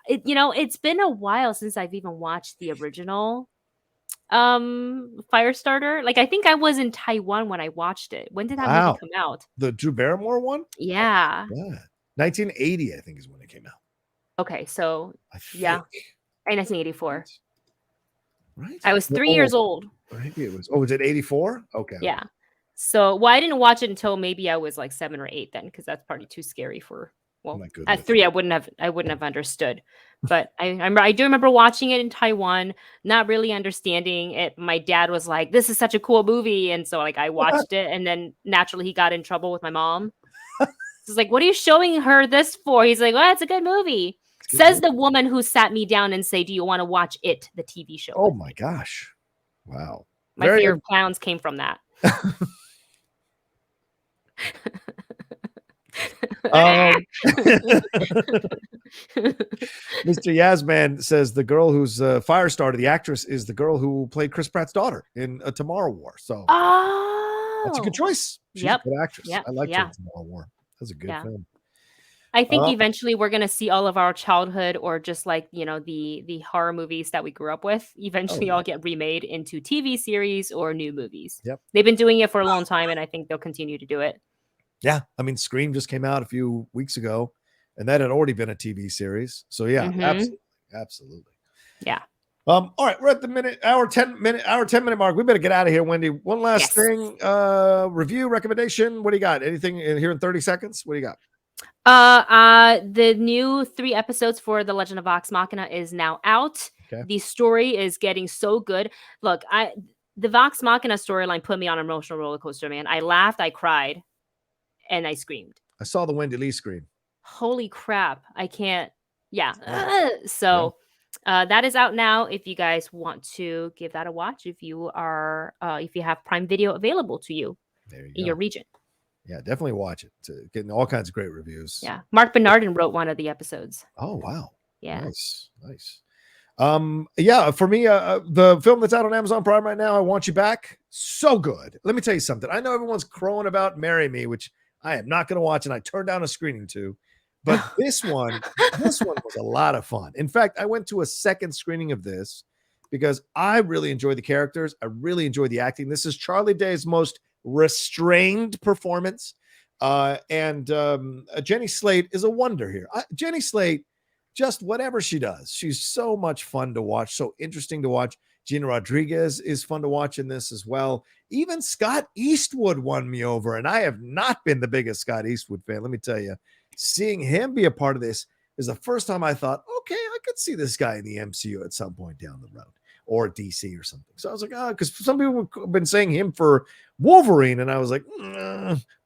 it's been a while since I've even watched the original Firestarter. Like I think I was in Taiwan when I watched it. When did that movie come out? The Drew Barrymore one? Yeah. 1980, I think, is when it came out. Okay, so in 1984. Right. I was 3 years old. Maybe it was. Oh, was it 84? Okay. Yeah. So, I didn't watch it until maybe I was like 7 or 8 then, because that's probably too scary for. Well, at 3, I wouldn't have understood. But I do remember watching it in Taiwan, not really understanding it. My dad was like, "This is such a cool movie," and so like I watched it, and then naturally he got in trouble with my mom. It's like, "What are you showing her this for?" He's like, "Well, it's a good movie." Says the woman who sat me down and say, "Do you want to watch it, the TV show?" Oh my gosh! Wow. My fear of clowns came from that. Mr. Yasman says the girl who's Firestarter, the actress, is the girl who played Chris Pratt's daughter in A Tomorrow War. So that's a good choice. She's a good actress. I liked her in Tomorrow War. That's a good film. I think eventually we're going to see all of our childhood, or just like, the horror movies that we grew up with, eventually all get remade into TV series or new movies. Yep. They've been doing it for a long time, and I think they'll continue to do it. Yeah. I mean, Scream just came out a few weeks ago, and that had already been a TV series. So yeah, absolutely. Yeah. All right, we're at the hour 10 minute mark. We better get out of here, Wendy. One last thing, review, recommendation. What do you got? Anything in here in 30 seconds? What do you got? The new 3 episodes for The Legend of Vox Machina is now out. Okay. The story is getting so good. Look, the Vox Machina storyline put me on an emotional roller coaster, man. I laughed, I cried, and I screamed. I saw the Wendy Lee screen. Holy crap. I can't. Yeah. Yeah. That is out now if you guys want to give that a watch, if you have Prime Video available to you There you in go. your region. Yeah, definitely watch it. It's getting all kinds of great reviews. Yeah. Mark Bernardin wrote one of the episodes. Oh, wow. Yeah. Nice. Yeah, for me, the film that's out on Amazon Prime right now, I Want You Back, so good. Let me tell you something. I know everyone's crowing about Marry Me, which I am not going to watch, and I turned down a screening to, but this one was a lot of fun. In fact, I went to a second screening of this because I really enjoy the characters. I really enjoy the acting. This is Charlie Day's most restrained performance, and Jenny Slate is a wonder here. Jenny Slate, just whatever she does, she's so much fun to watch, so interesting to watch. Gina Rodriguez is fun to watch in this as well. Even Scott Eastwood won me over, and I have not been the biggest Scott Eastwood fan. Let me tell you, seeing him be a part of this is the first time I thought, okay, I could see this guy in the MCU at some point down the road, or DC or something. So I was like, because some people have been saying him for Wolverine, and I was like,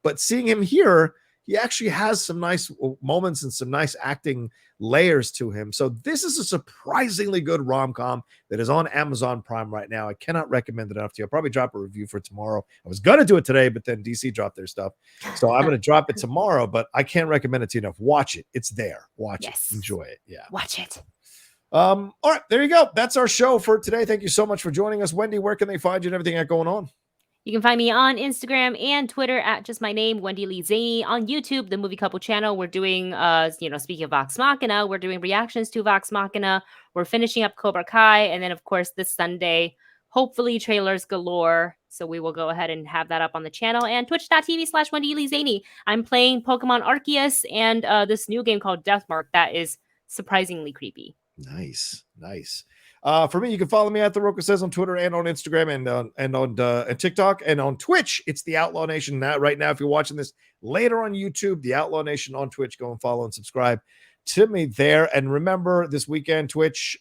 but seeing him here, he actually has some nice moments and some nice acting layers to him. So this is a surprisingly good rom-com that is on Amazon Prime right now. I cannot recommend it enough to you. I'll probably drop a review for tomorrow. I was going to do it today, but then DC dropped their stuff. So I'm going to drop it tomorrow, but I can't recommend it to you enough. Watch it. It's there. Watch it. Enjoy it. Yeah. Watch it. All right, there you go. That's our show for today. Thank you so much for joining us. Wendy, where can they find you and everything going on? You can find me on Instagram and Twitter at just my name, Wendy Lee Zaney. On YouTube, the Movie Couple channel, we're doing, speaking of Vox Machina, we're doing reactions to Vox Machina. We're finishing up Cobra Kai. And then, of course, this Sunday, hopefully trailers galore. So we will go ahead and have that up on the channel. And twitch.tv/Wendy Lee Zaney. I'm playing Pokemon Arceus and this new game called Deathmark that is surprisingly creepy. Nice. For me, you can follow me at The Rocha Says on Twitter and on Instagram and on TikTok, and on Twitch. It's The Outlaw Nation now. Right now, if you're watching this later on YouTube, The Outlaw Nation on Twitch. Go and follow and subscribe to me there. And remember, this weekend,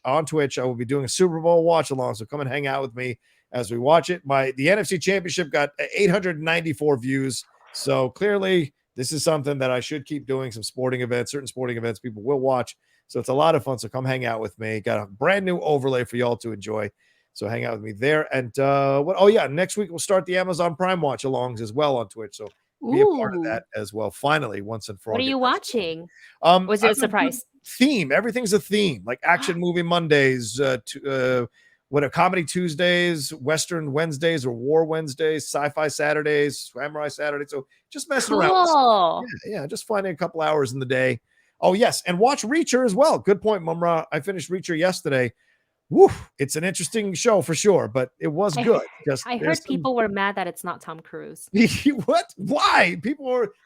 on Twitch, I will be doing a Super Bowl watch along. So come and hang out with me as we watch it. The NFC Championship got 894 views. So clearly, this is something that I should keep doing. Some certain sporting events people will watch. So it's a lot of fun. So come hang out with me. Got a brand new overlay for y'all to enjoy. So hang out with me there. And next week we'll start the Amazon Prime watch alongs as well on Twitch. So be a part of that as well. Finally, once and for all. What are you watching? Was it a surprise? Theme. Everything's a theme. Like Action Movie Mondays, Comedy Tuesdays, Western Wednesdays, or War Wednesdays, Sci-Fi Saturdays, Samurai Saturdays. So just messing around. Yeah, just finding a couple hours in the day. Oh, yes. And watch Reacher as well. Good point, Mumra. I finished Reacher yesterday. Woo, it's an interesting show for sure, but it was good. I heard people were mad that it's not Tom Cruise. What? Why?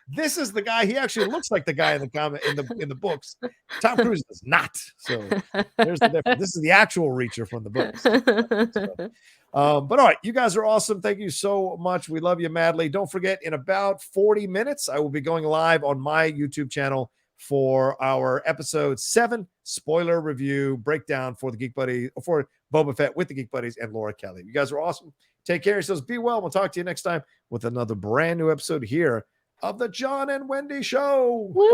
This is the guy. He actually looks like the guy in the books. Tom Cruise does not. So there's the difference. This is the actual Reacher from the books. But all right, you guys are awesome. Thank you so much. We love you madly. Don't forget, in about 40 minutes, I will be going live on my YouTube channel for our episode 7 spoiler review breakdown for the Geek Buddy, for Boba Fett with the Geek Buddies and Laura Kelly. You guys are awesome. Take care of yourselves. Be well. We'll talk to you next time with another brand new episode here of the John and Wendy Show. Woo!